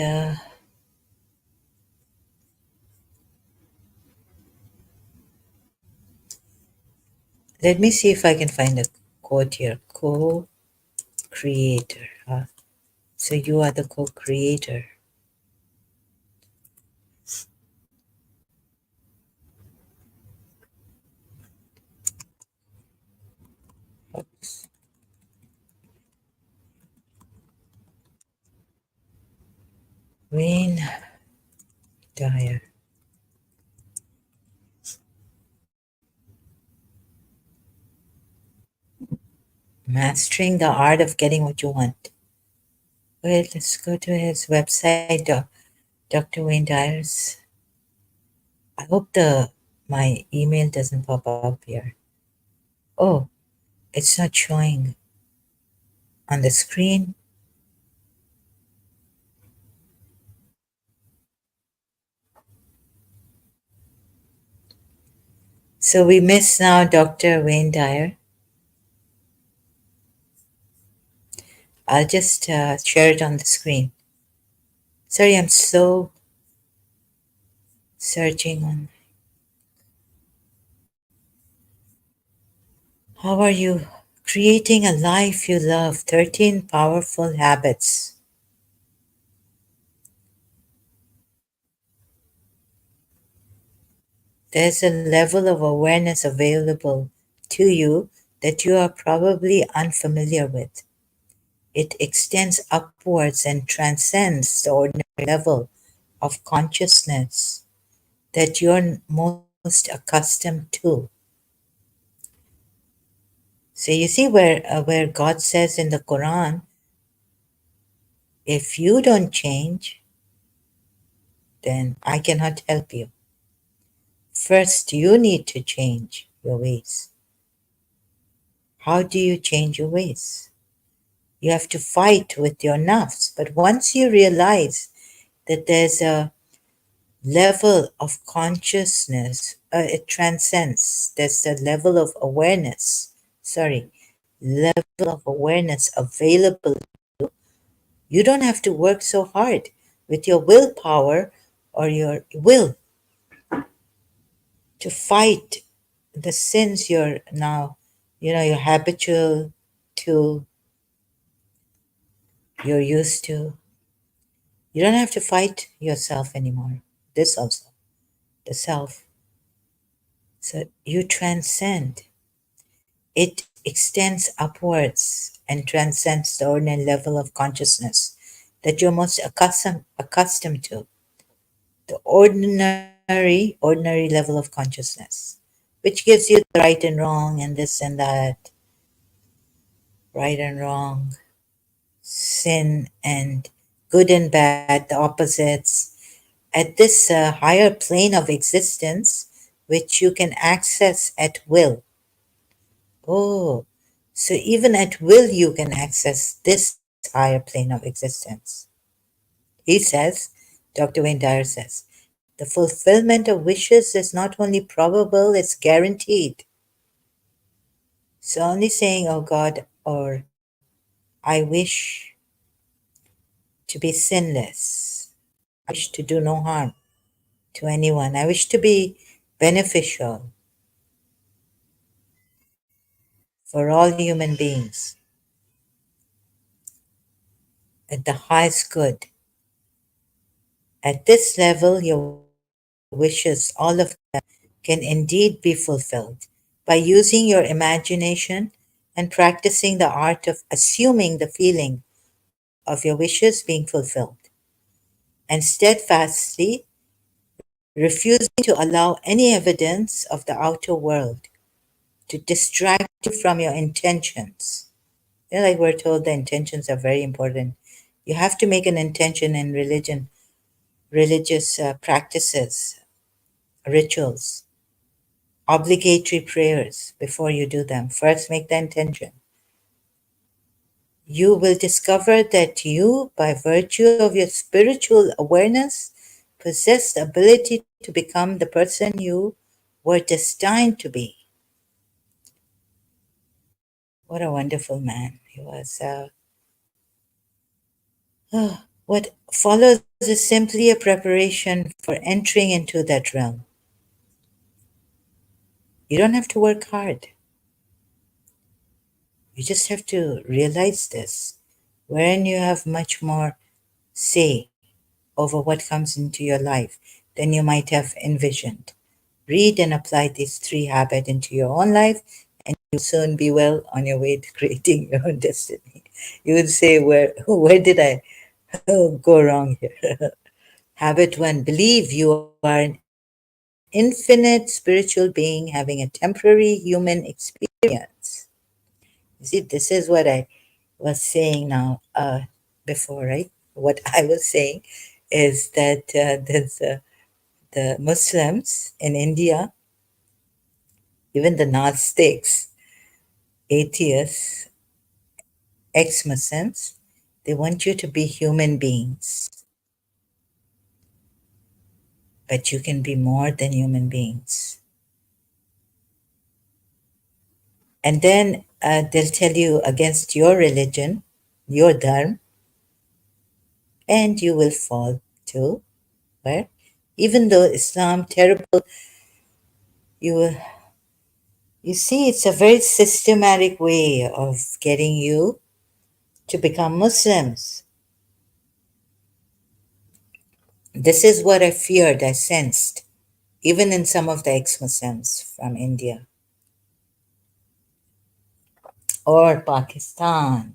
Let me see if I can find a quote here. Co creator. Huh? So you are the co creator. Oops. Wayne Dyer. Mastering the art of getting what you want. Well, let's go to his website, Dr. Wayne Dyer's. I hope the my email doesn't pop up here. Oh, it's not showing on the screen. So we miss now Dr. Wayne Dyer. I'll just share it on the screen. Sorry, I'm so searching on. How are you? Creating a life you love. 13 powerful habits. There's a level of awareness available to you that you are probably unfamiliar with. It extends upwards and transcends the ordinary level of consciousness that you're most accustomed to. So you see where God says in the Quran, if you don't change, then I cannot help you. First, you need to change your ways. How do you change your ways? You have to fight with your nafs. But once you realize that there's a level of consciousness, it transcends, there's a level of awareness, sorry, level of awareness available. You don't have to work so hard with your willpower or your will to fight the sins you're now, you're habitual to, you're used to. You don't have to fight yourself anymore. This also, the self. So you transcend. It extends upwards and transcends the ordinary level of consciousness that you're most accustomed to. The ordinary level of consciousness, which gives you the right and wrong and this and that, right and wrong, sin and good and bad, the opposites, at this higher plane of existence, which you can access at will. Oh, so even at will, you can access this higher plane of existence. He says, Dr. Wayne Dyer says, the fulfillment of wishes is not only probable, it's guaranteed. So only saying, oh God, or I wish to be sinless, I wish to do no harm to anyone, I wish to be beneficial for all human beings at the highest good. At this level, your wishes, all of them, can indeed be fulfilled by using your imagination and practicing the art of assuming the feeling of your wishes being fulfilled, and steadfastly refusing to allow any evidence of the outer world to distract you from your intentions. Like we're told, the intentions are very important. You have to make an intention in religious practices, rituals, obligatory prayers before you do them. First, make the intention. You will discover that you, by virtue of your spiritual awareness, possess the ability to become the person you were destined to be. What a wonderful man he was. What follows is simply a preparation for entering into that realm. You don't have to work hard. You just have to realize this, wherein you have much more say over what comes into your life than you might have envisioned. Read and apply these three habits into your own life, and you'll soon be well on your way to creating your own destiny. You would say, where did I go wrong here? Habit one, believe you are an infinite spiritual being having a temporary human experience. You see, this is what I was saying now before, right? What I was saying is that the Muslims in India, even the Gnostics, atheists, ex Muslims, they want you to be human beings, but you can be more than human beings. And then they'll tell you against your religion, your dharma, and you will fall to where? Even though Islam terrible, you will, you see, it's a very systematic way of getting you to become Muslims. This is what I feared, I sensed, even in some of the ex-Muslims from India or Pakistan.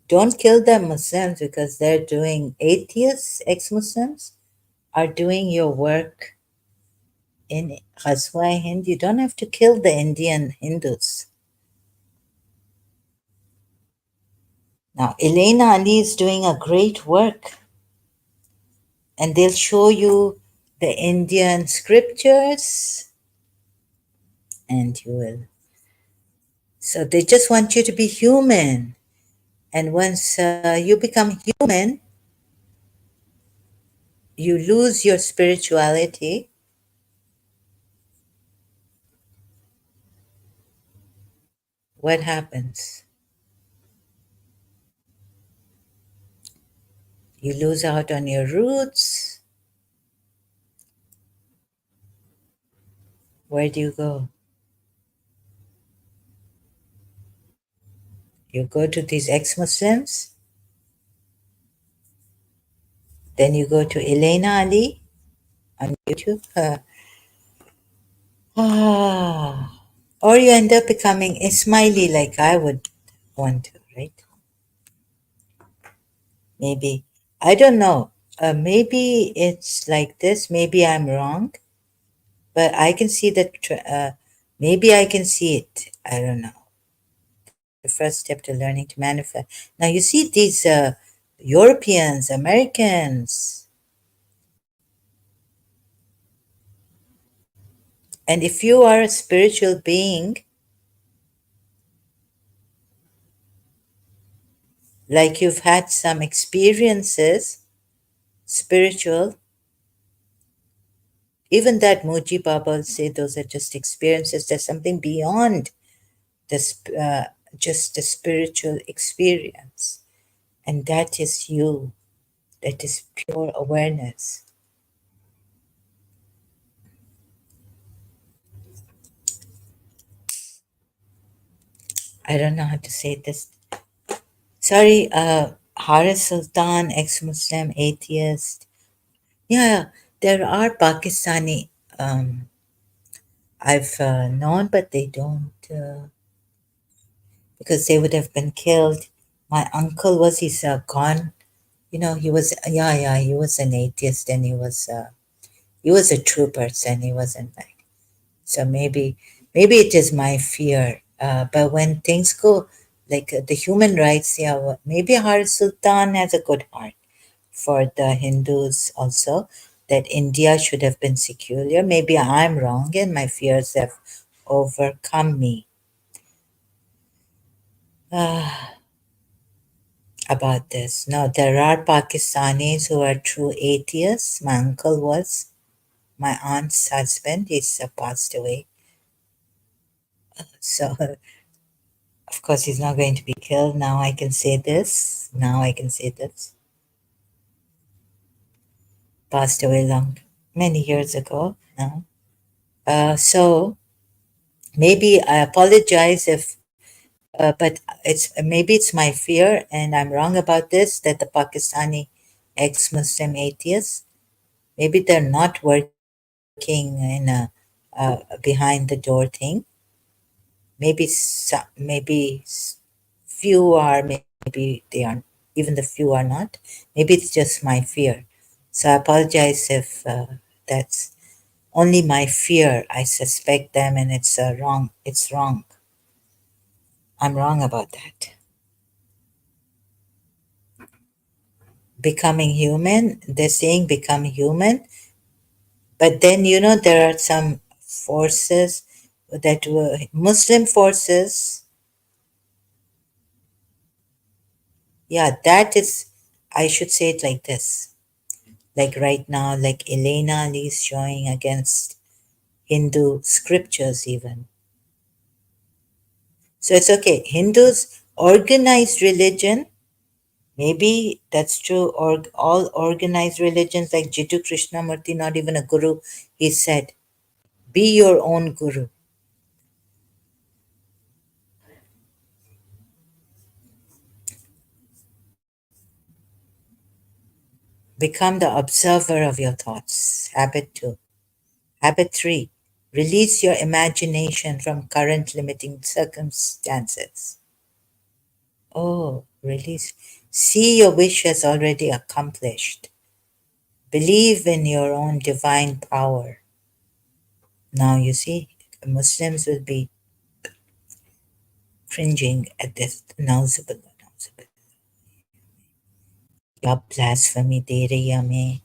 Don't kill the Muslims because they're doing, atheists, ex-Muslims, are doing your work in Ghazwa Hind. You don't have to kill the Indian Hindus. Now, Elena Ali is doing a great work, and they'll show you the Indian scriptures, and you will. So they just want you to be human. And once you become human, you lose your spirituality. What happens? You lose out on your roots. Where do you go? You go to these ex Muslims, then you go to Elena Ali on YouTube. Or you end up becoming Ismaili like I would want to, right? Maybe. I don't know. Maybe it's like this. Maybe I'm wrong. But I can see that, maybe I can see it. I don't know. The first step to learning to manifest. Now, you see these Europeans, Americans, and if you are a spiritual being, like you've had some experiences, spiritual, even that Muji Baba will say those are just experiences. There's something beyond this, just the spiritual experience. And that is you. That is pure awareness. I don't know how to say this. Sorry, Haris Sultan, ex-Muslim, atheist. Yeah, there are Pakistani I've known, but they don't, because they would have been killed. My uncle was, he's gone. You know, he was, yeah, he was an atheist, and he was a true person. He wasn't like, so maybe it is my fear. But when things go like the human rights, yeah, maybe Har Sultan has a good heart for the Hindus also, that India should have been secular. Maybe I'm wrong and my fears have overcome me about this. No, there are Pakistanis who are true atheists. My uncle was, my aunt's husband, he's passed away. So, of course, he's not going to be killed. Now I can say this. Now I can say this. Passed away many years ago now. So maybe I apologize if, but maybe it's my fear, and I'm wrong about this, that the Pakistani ex-Muslim atheists, maybe they're not working in a behind the door thing. Maybe few are, maybe they aren't. Even the few are not. Maybe it's just my fear. So I apologize if that's only my fear. I suspect them, and it's wrong. It's wrong. I'm wrong about that. Becoming human. They're saying become human, but then there are some forces that were Muslim forces. Yeah, that is. I should say it like this. Like right now, like Elena Ali is showing against Hindu scriptures, even. So it's okay. Hindus, organized religion, maybe that's true, or all organized religions like Jiddu Krishnamurti, not even a guru, he said, be your own guru. Become the observer of your thoughts. Habit 2. Habit 3. Release your imagination from current limiting circumstances. Oh, release. See your wish as already accomplished. Believe in your own divine power. Now you see, Muslims will be cringing at this. Nauzubillah, nauzubillah. क्या blasphemy दे रही है हमें.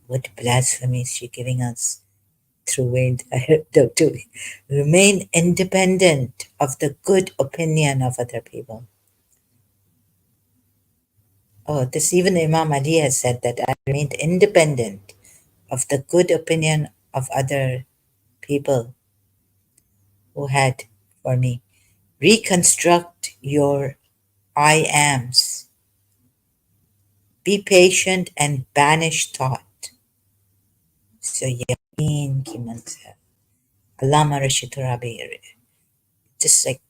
What blasphemy is she giving us through it? To remain independent of the good opinion of other people. Oh, this even Imam Ali has said that I remained independent of the good opinion of other people who had for me. Reconstruct your I ams. Be patient and banish thought. So yaqeen ki manzil. Allama Rashid Rabi. Just like,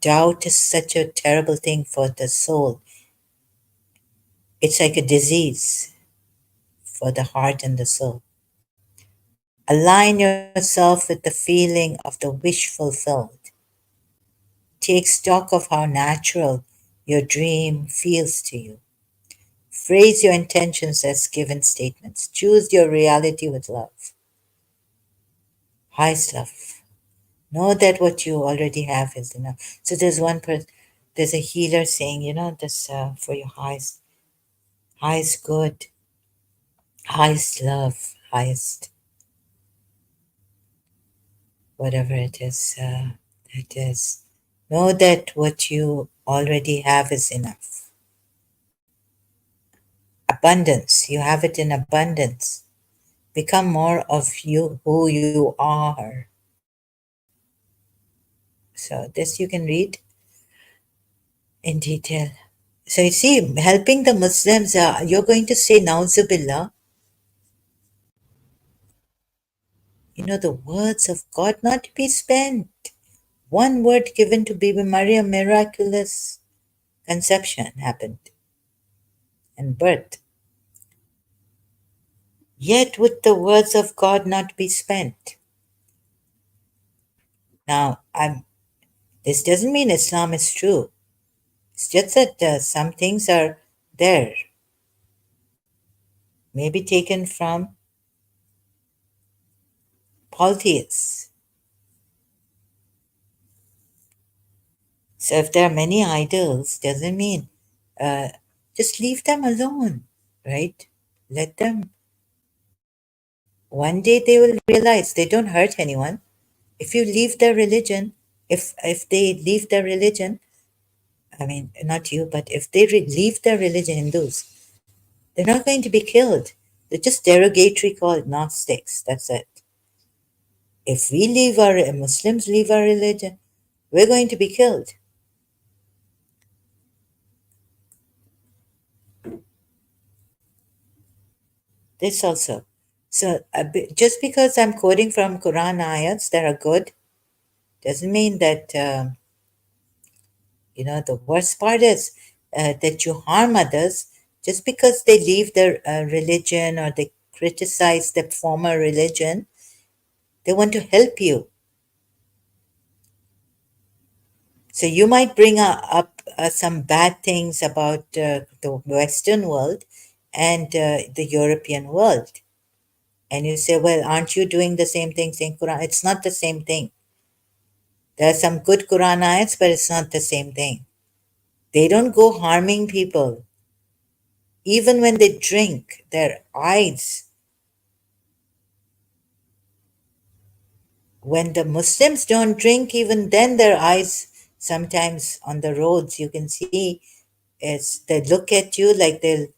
doubt is such a terrible thing for the soul. It's like a disease for the heart and the soul. Align yourself with the feeling of the wish fulfilled. Take stock of how natural your dream feels to you. Phrase your intentions as given statements. Choose your reality with love. Highest love. Know that what you already have is enough. So there's one person, there's a healer saying, this for your highest good, highest love, highest whatever it is. Know that what you already have is enough. Abundance. You have it in abundance. Become more of you, who you are. So this you can read in detail. So you see, helping the Muslims, you're going to say Nauzubillah, the words of God not to be spent. One word given to Bibi Maria, miraculous conception happened and birth. Yet with the words of God not be spent. Now, this doesn't mean Islam is true. It's just that some things are there, maybe taken from polytheists. So if there are many idols, doesn't mean just leave them alone, right? Let them. One day they will realize they don't hurt anyone. If you leave their religion, if they leave their religion, I mean not you, but if they leave their religion, Hindus, they're not going to be killed. They're just derogatory called Gnostics. That's it. if we leave our Muslims leave our religion, we're going to be killed. This also. So just because I'm quoting from Quran ayats that are good doesn't mean that the worst part is that you harm others just because they leave their religion or they criticize the former religion. They want to help you. So you might bring up some bad things about the Western world and the European world. And you say, well, aren't you doing the same thing saying Quran? It's not the same thing. There are some good Quran ayats, but it's not the same thing. They don't go harming people. Even when they drink, their eyes, when the Muslims don't drink, even then their eyes, sometimes on the roads, you can see, they look at you like they're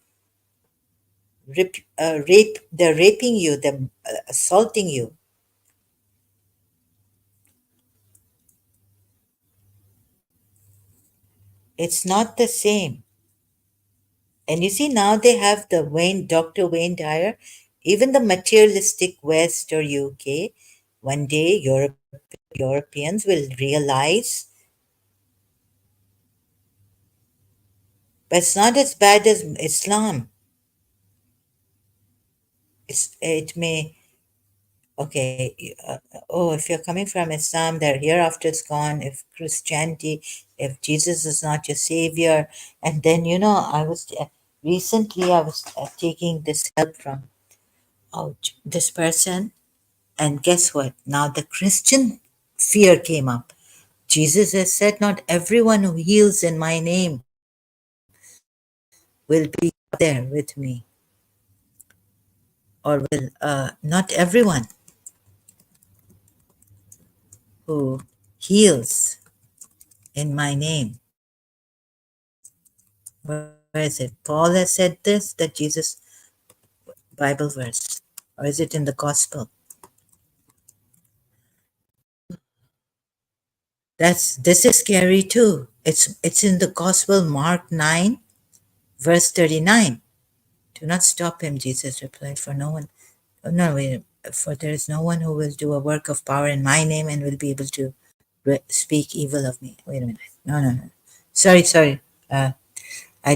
raping you, they're assaulting you. It's not the same. And you see, now they have Dr. Wayne Dyer, even the materialistic West or UK, one day Europeans will realize, but it's not as bad as Islam. It may, okay, if you're coming from Islam, the hereafter is gone. If Christianity, if Jesus is not your savior, and then recently I was taking this help from this person. And guess what? Now the Christian fear came up. Jesus has said, not everyone who heals in my name will be there with me, or will not everyone who heals in my name. Where is it? Paul has said this, that Jesus, Bible verse, or is it in the gospel? This is scary too. It's in the gospel, Mark 9, verse 39. Do not stop him, Jesus replied, for no one, no, wait, for there is no one who will do a work of power in my name and will be able to speak evil of me. Wait a minute. No. Sorry. I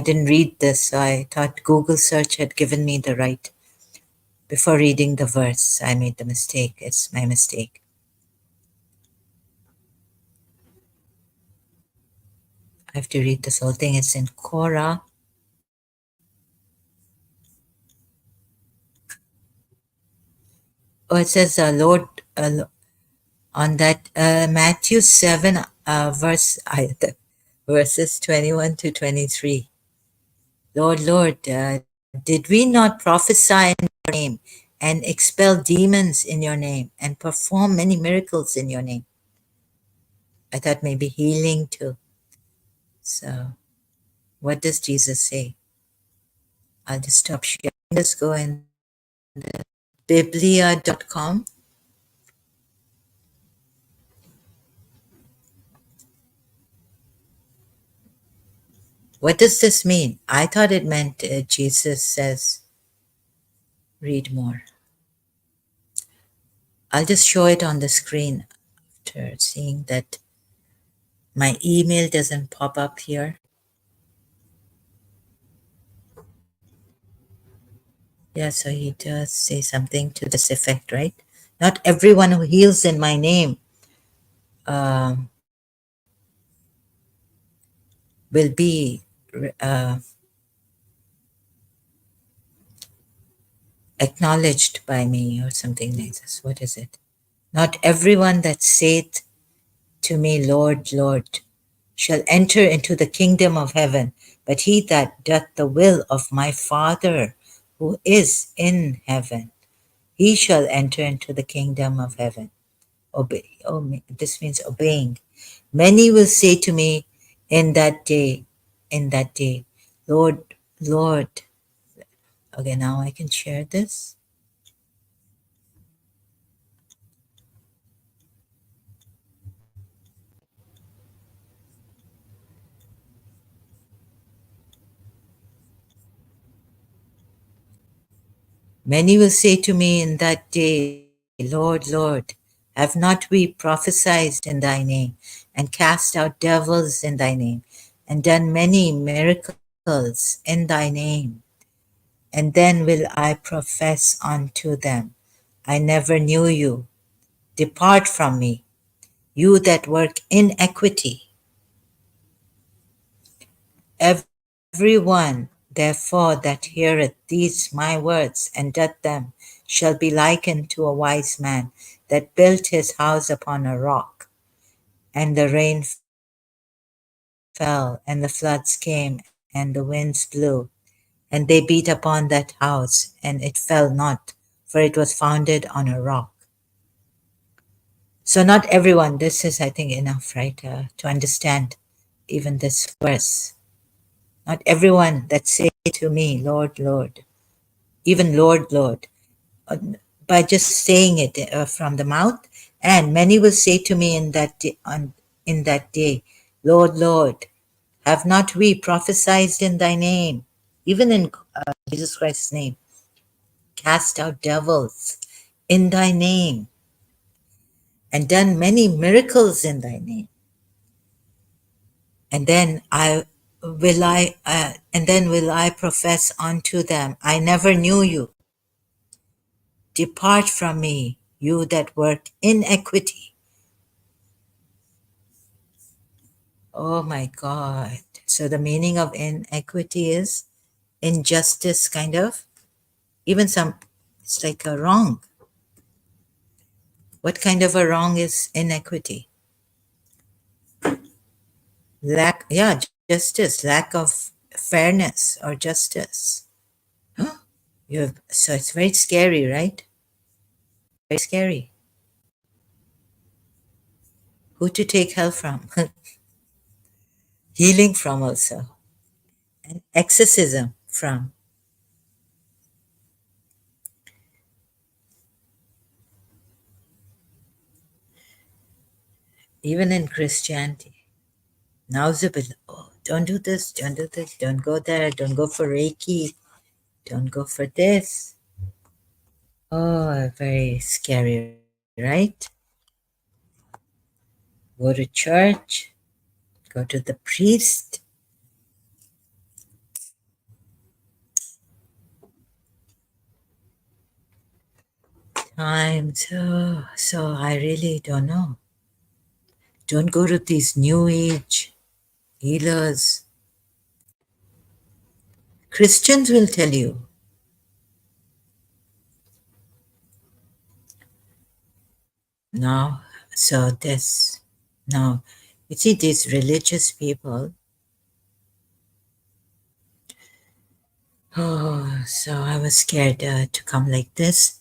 didn't read this, so I thought Google search had given me the right. Before reading the verse, I made the mistake. It's my mistake. I have to read this whole thing. It's in Korah. Oh, it says, Lord, on that Matthew 7, verses 21 to 23. Lord, did we not prophesy in your name and expel demons in your name and perform many miracles in your name? I thought maybe healing too. So, what does Jesus say? I'll just stop sharing. Let's go in biblia.com. What does this mean? I thought it meant Jesus says, read more. I'll just show it on the screen after seeing that my email doesn't pop up here. Yeah, so he does say something to this effect, right? Not everyone who heals in my name will be uh, acknowledged by me, or something like this. What is it? Not everyone that saith to me, Lord, Lord, shall enter into the kingdom of heaven, but he that doth the will of my Father who is in heaven, he shall enter into the kingdom of heaven. Obey. This means obeying. Many will say to me in that day, Lord, Lord. Okay, now I can share this. Many will say to me in that day, Lord, Lord, have not we prophesied in thy name, and cast out devils in thy name, and done many miracles in thy name? And then will I profess unto them, I never knew you. Depart from me, you that work iniquity. Everyone, therefore, that heareth these my words and doth them shall be likened to a wise man that built his house upon a rock. And the rain fell, and the floods came, and the winds blew, and they beat upon that house, and it fell not, for it was founded on a rock. So, not everyone, this is, I think, enough, right, to understand even this verse. Not everyone that say to me, Lord, Lord, even Lord, Lord, uh, by just saying it from the mouth, and many will say to me in that day, Lord, Lord, have not we prophesied in thy name, even in Jesus Christ's name, cast out devils in thy name, and done many miracles in thy name? And then will I profess unto them, I never knew you. Depart from me, you that work iniquity. Oh my God. So the meaning of inequity is injustice, kind of. Even it's like a wrong. What kind of a wrong is inequity? Justice, lack of fairness or justice. So it's very scary, right? Very scary. Who to take help from? Healing from also. And exorcism from. Even in Christianity. Nauzubillah. Oh, don't do this, don't do this, don't go there, don't go for Reiki, don't go for this. Oh, very scary, right? Go to church, go to the priest. So I really don't know. Don't go to these new age healers. Christians will tell you. No, so this, no. You see, these religious people, oh, so I was scared to come like this.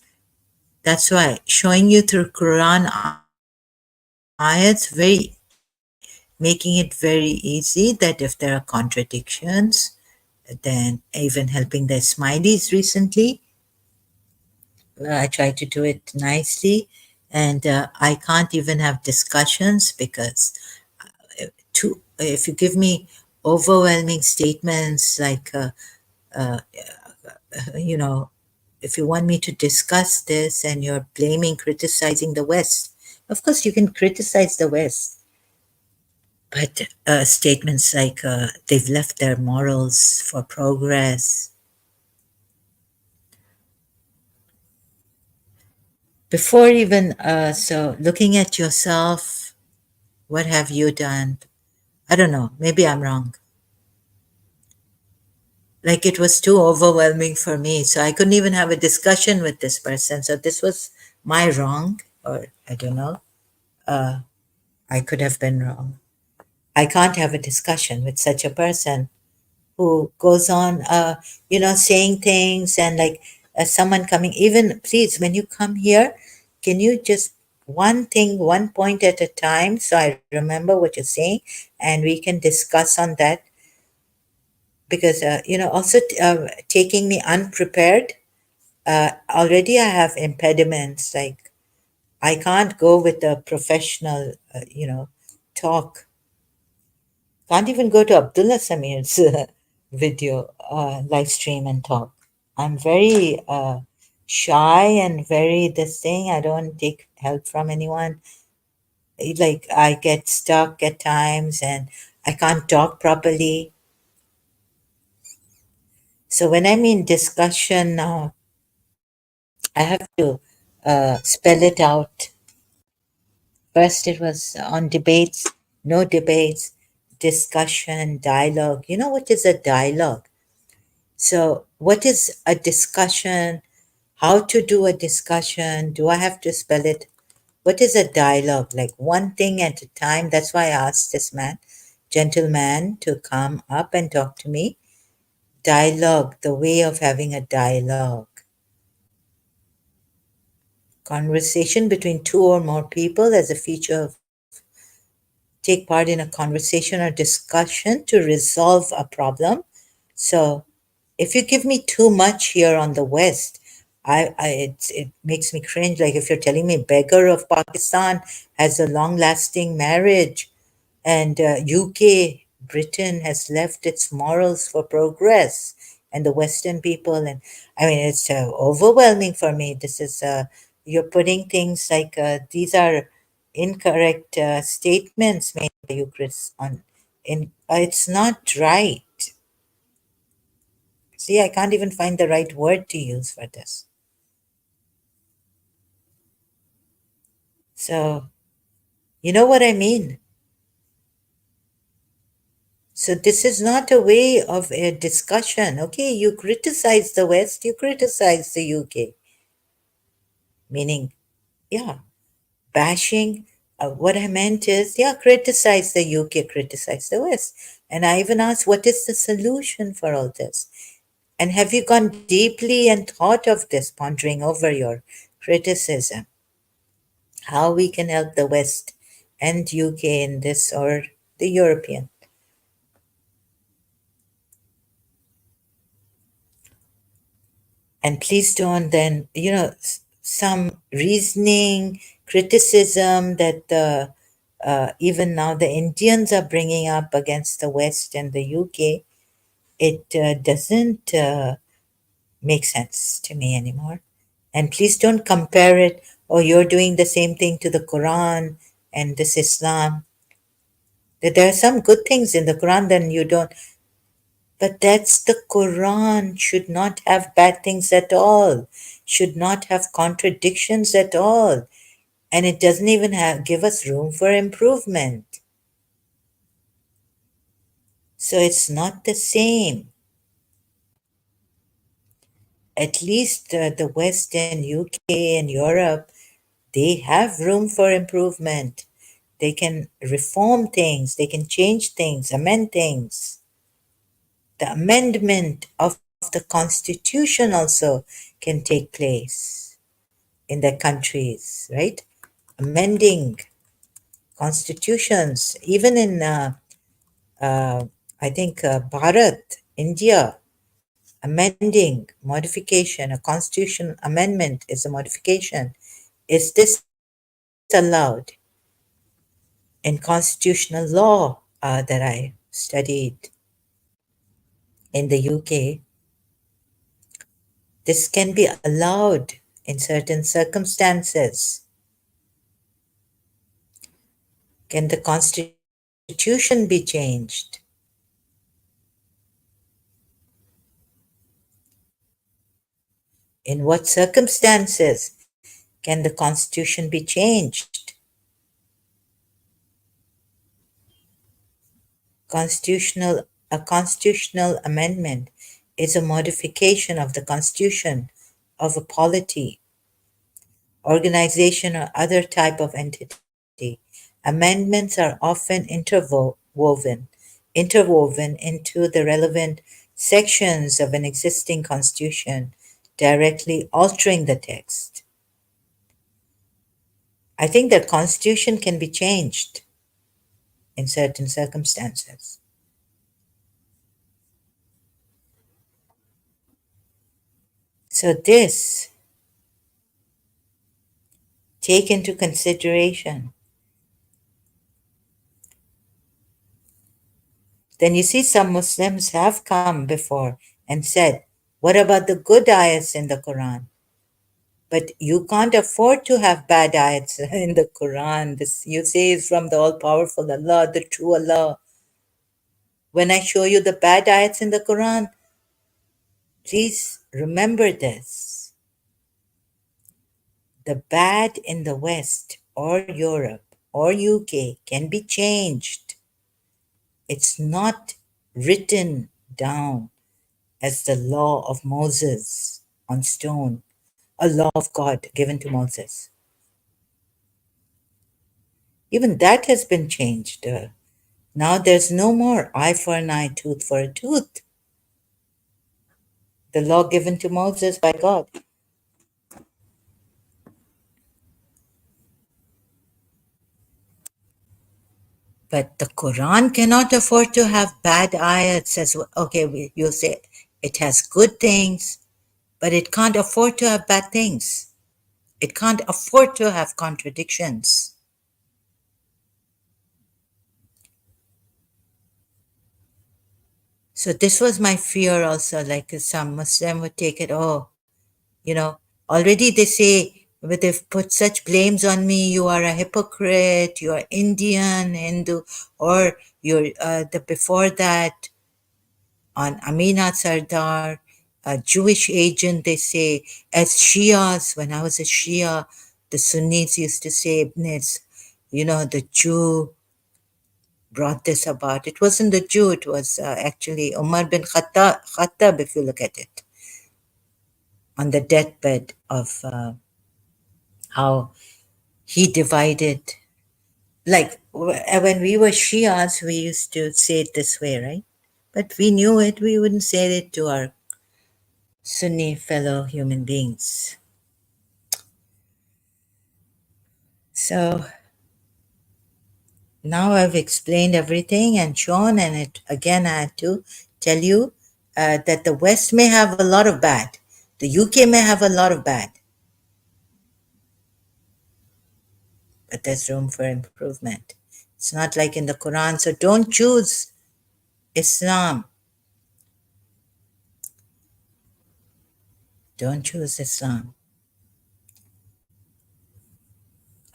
That's why showing you through Quran ayats, making it very easy that if there are contradictions, then even helping the smileys recently, I try to do it nicely, and I can't even have discussions because if you give me overwhelming statements like uh, you know, if you want me to discuss this and you're blaming, criticizing the West, of course you can criticize the West, but statements like they've left their morals for progress. Before even, so looking at yourself, what have you done? I don't know, maybe I'm wrong. Like it was too overwhelming for me, so I couldn't even have a discussion with this person. So this was my wrong, or I don't know. Uh, I could have been wrong. I can't have a discussion with such a person who goes on, saying things and like someone coming. Even please, when you come here, can you just one thing, one point at a time, so I remember what you're saying, and we can discuss on that. Because also taking me unprepared. Already, I have impediments. Like I can't go with a professional, talk. Can't even go to Abdullah Samir's video live stream and talk. I'm very shy and very this thing. I don't take help from anyone. Like I get stuck at times and I can't talk properly. So when I mean discussion now, I have to spell it out. First, it was on debates, no debates, discussion, dialogue. You know what is a dialogue? So, what is a discussion? How to do a discussion? Do I have to spell it? What is a dialogue? Like one thing at a time. That's why I asked this gentleman, to come up and talk to me. Dialogue, the way of having a dialogue. Conversation between two or more people as a feature of take part in a conversation or discussion to resolve a problem. So if you give me too much here on the West, it makes me cringe. Like if you're telling me beggar of Pakistan has a long-lasting marriage, and UK, Britain has left its morals for progress, and the Western people, and I mean, it's overwhelming for me. This is you're putting things like these are incorrect statements made by you, Chris. On in It's not right. See, I can't even find the right word to use for this. So, you know what I mean? So, this is not a way of a discussion. Okay, you criticize the West, you criticize the UK, meaning, yeah, bashing. What I meant is, yeah, criticize the UK, criticize the West. And I even asked, what is the solution for all this? And have you gone deeply and thought of this, pondering over your criticism? How we can help the West and UK in this, or the European. And please don't then, some reasoning, criticism that even now the Indians are bringing up against the West and the UK, it doesn't make sense to me anymore. And please don't compare it, or you're doing the same thing to the Quran and this Islam. That there are some good things in the Quran, then you don't. But that's the Quran, should not have bad things at all, should not have contradictions at all. And it doesn't even give us room for improvement. So it's not the same. At least the West and UK and Europe, they have room for improvement. They can reform things, they can change things, amend things. The amendment of the Constitution also can take place in their countries, right? Amending constitutions, even in, I think, Bharat, India, amending, modification, a constitution amendment is a modification. Is this allowed in constitutional law that I studied in the UK? This can be allowed in certain circumstances. Can the constitution be changed? In what circumstances can the constitution be changed? A constitutional amendment is a modification of the constitution of a polity, organization, or other type of entity. Amendments are often interwoven into the relevant sections of an existing constitution, directly altering the text. I think that constitution can be changed in certain circumstances. So this, take into consideration. Then you see some Muslims have come before and said, what about the good ayahs in the Quran? But you can't afford to have bad ayats in the Quran. This you say is from the all-powerful Allah, the true Allah. When I show you the bad ayats in the Quran, please remember this. The bad in the West or Europe or UK can be changed. It's not written down as the law of Moses on stone, a law of God given to Moses. Even that has been changed. Now there's no more eye for an eye, tooth for a tooth. The law given to Moses by God. But the Quran cannot afford to have bad ayats as well. Okay, you say it has good things, but it can't afford to have bad things. It can't afford to have contradictions. So this was my fear also, like some Muslim would take it, oh, you know, already they say, but they've put such blames on me, you are a hypocrite, you are Indian, Hindu, or you're the before that on Amina Sardar, a Jewish agent, they say, as Shias, when I was a Shia, the Sunnis used to say, it's, the Jew brought this about. It wasn't the Jew, it was actually Umar bin Khattab, if you look at it, on the deathbed of how he divided. Like when we were Shias, we used to say it this way, right? But we knew it, we wouldn't say it to our Sunni fellow human beings. So now I've explained everything and shown, and it again I had to tell you that the West may have a lot of bad, the UK may have a lot of bad, but there's room for improvement. It's not like in the Quran, so don't choose Islam. Don't choose Islam.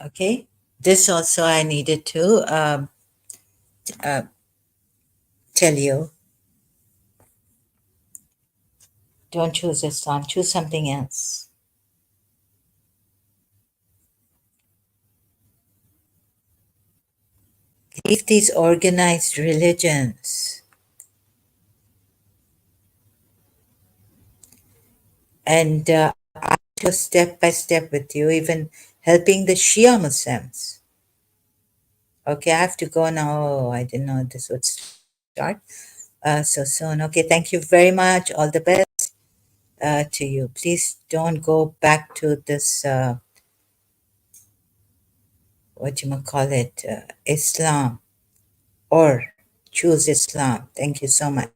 Okay? This also I needed to uh, tell you. Don't choose Islam, choose something else. Leave these organized religions and I go step by step with you, even helping the Shia Muslims. Okay, I have to go now. Oh, I didn't know this would start so soon. Okay, thank you very much. All the best to you. Please don't go back to this, what you call it, Islam, or choose Islam. Thank you so much.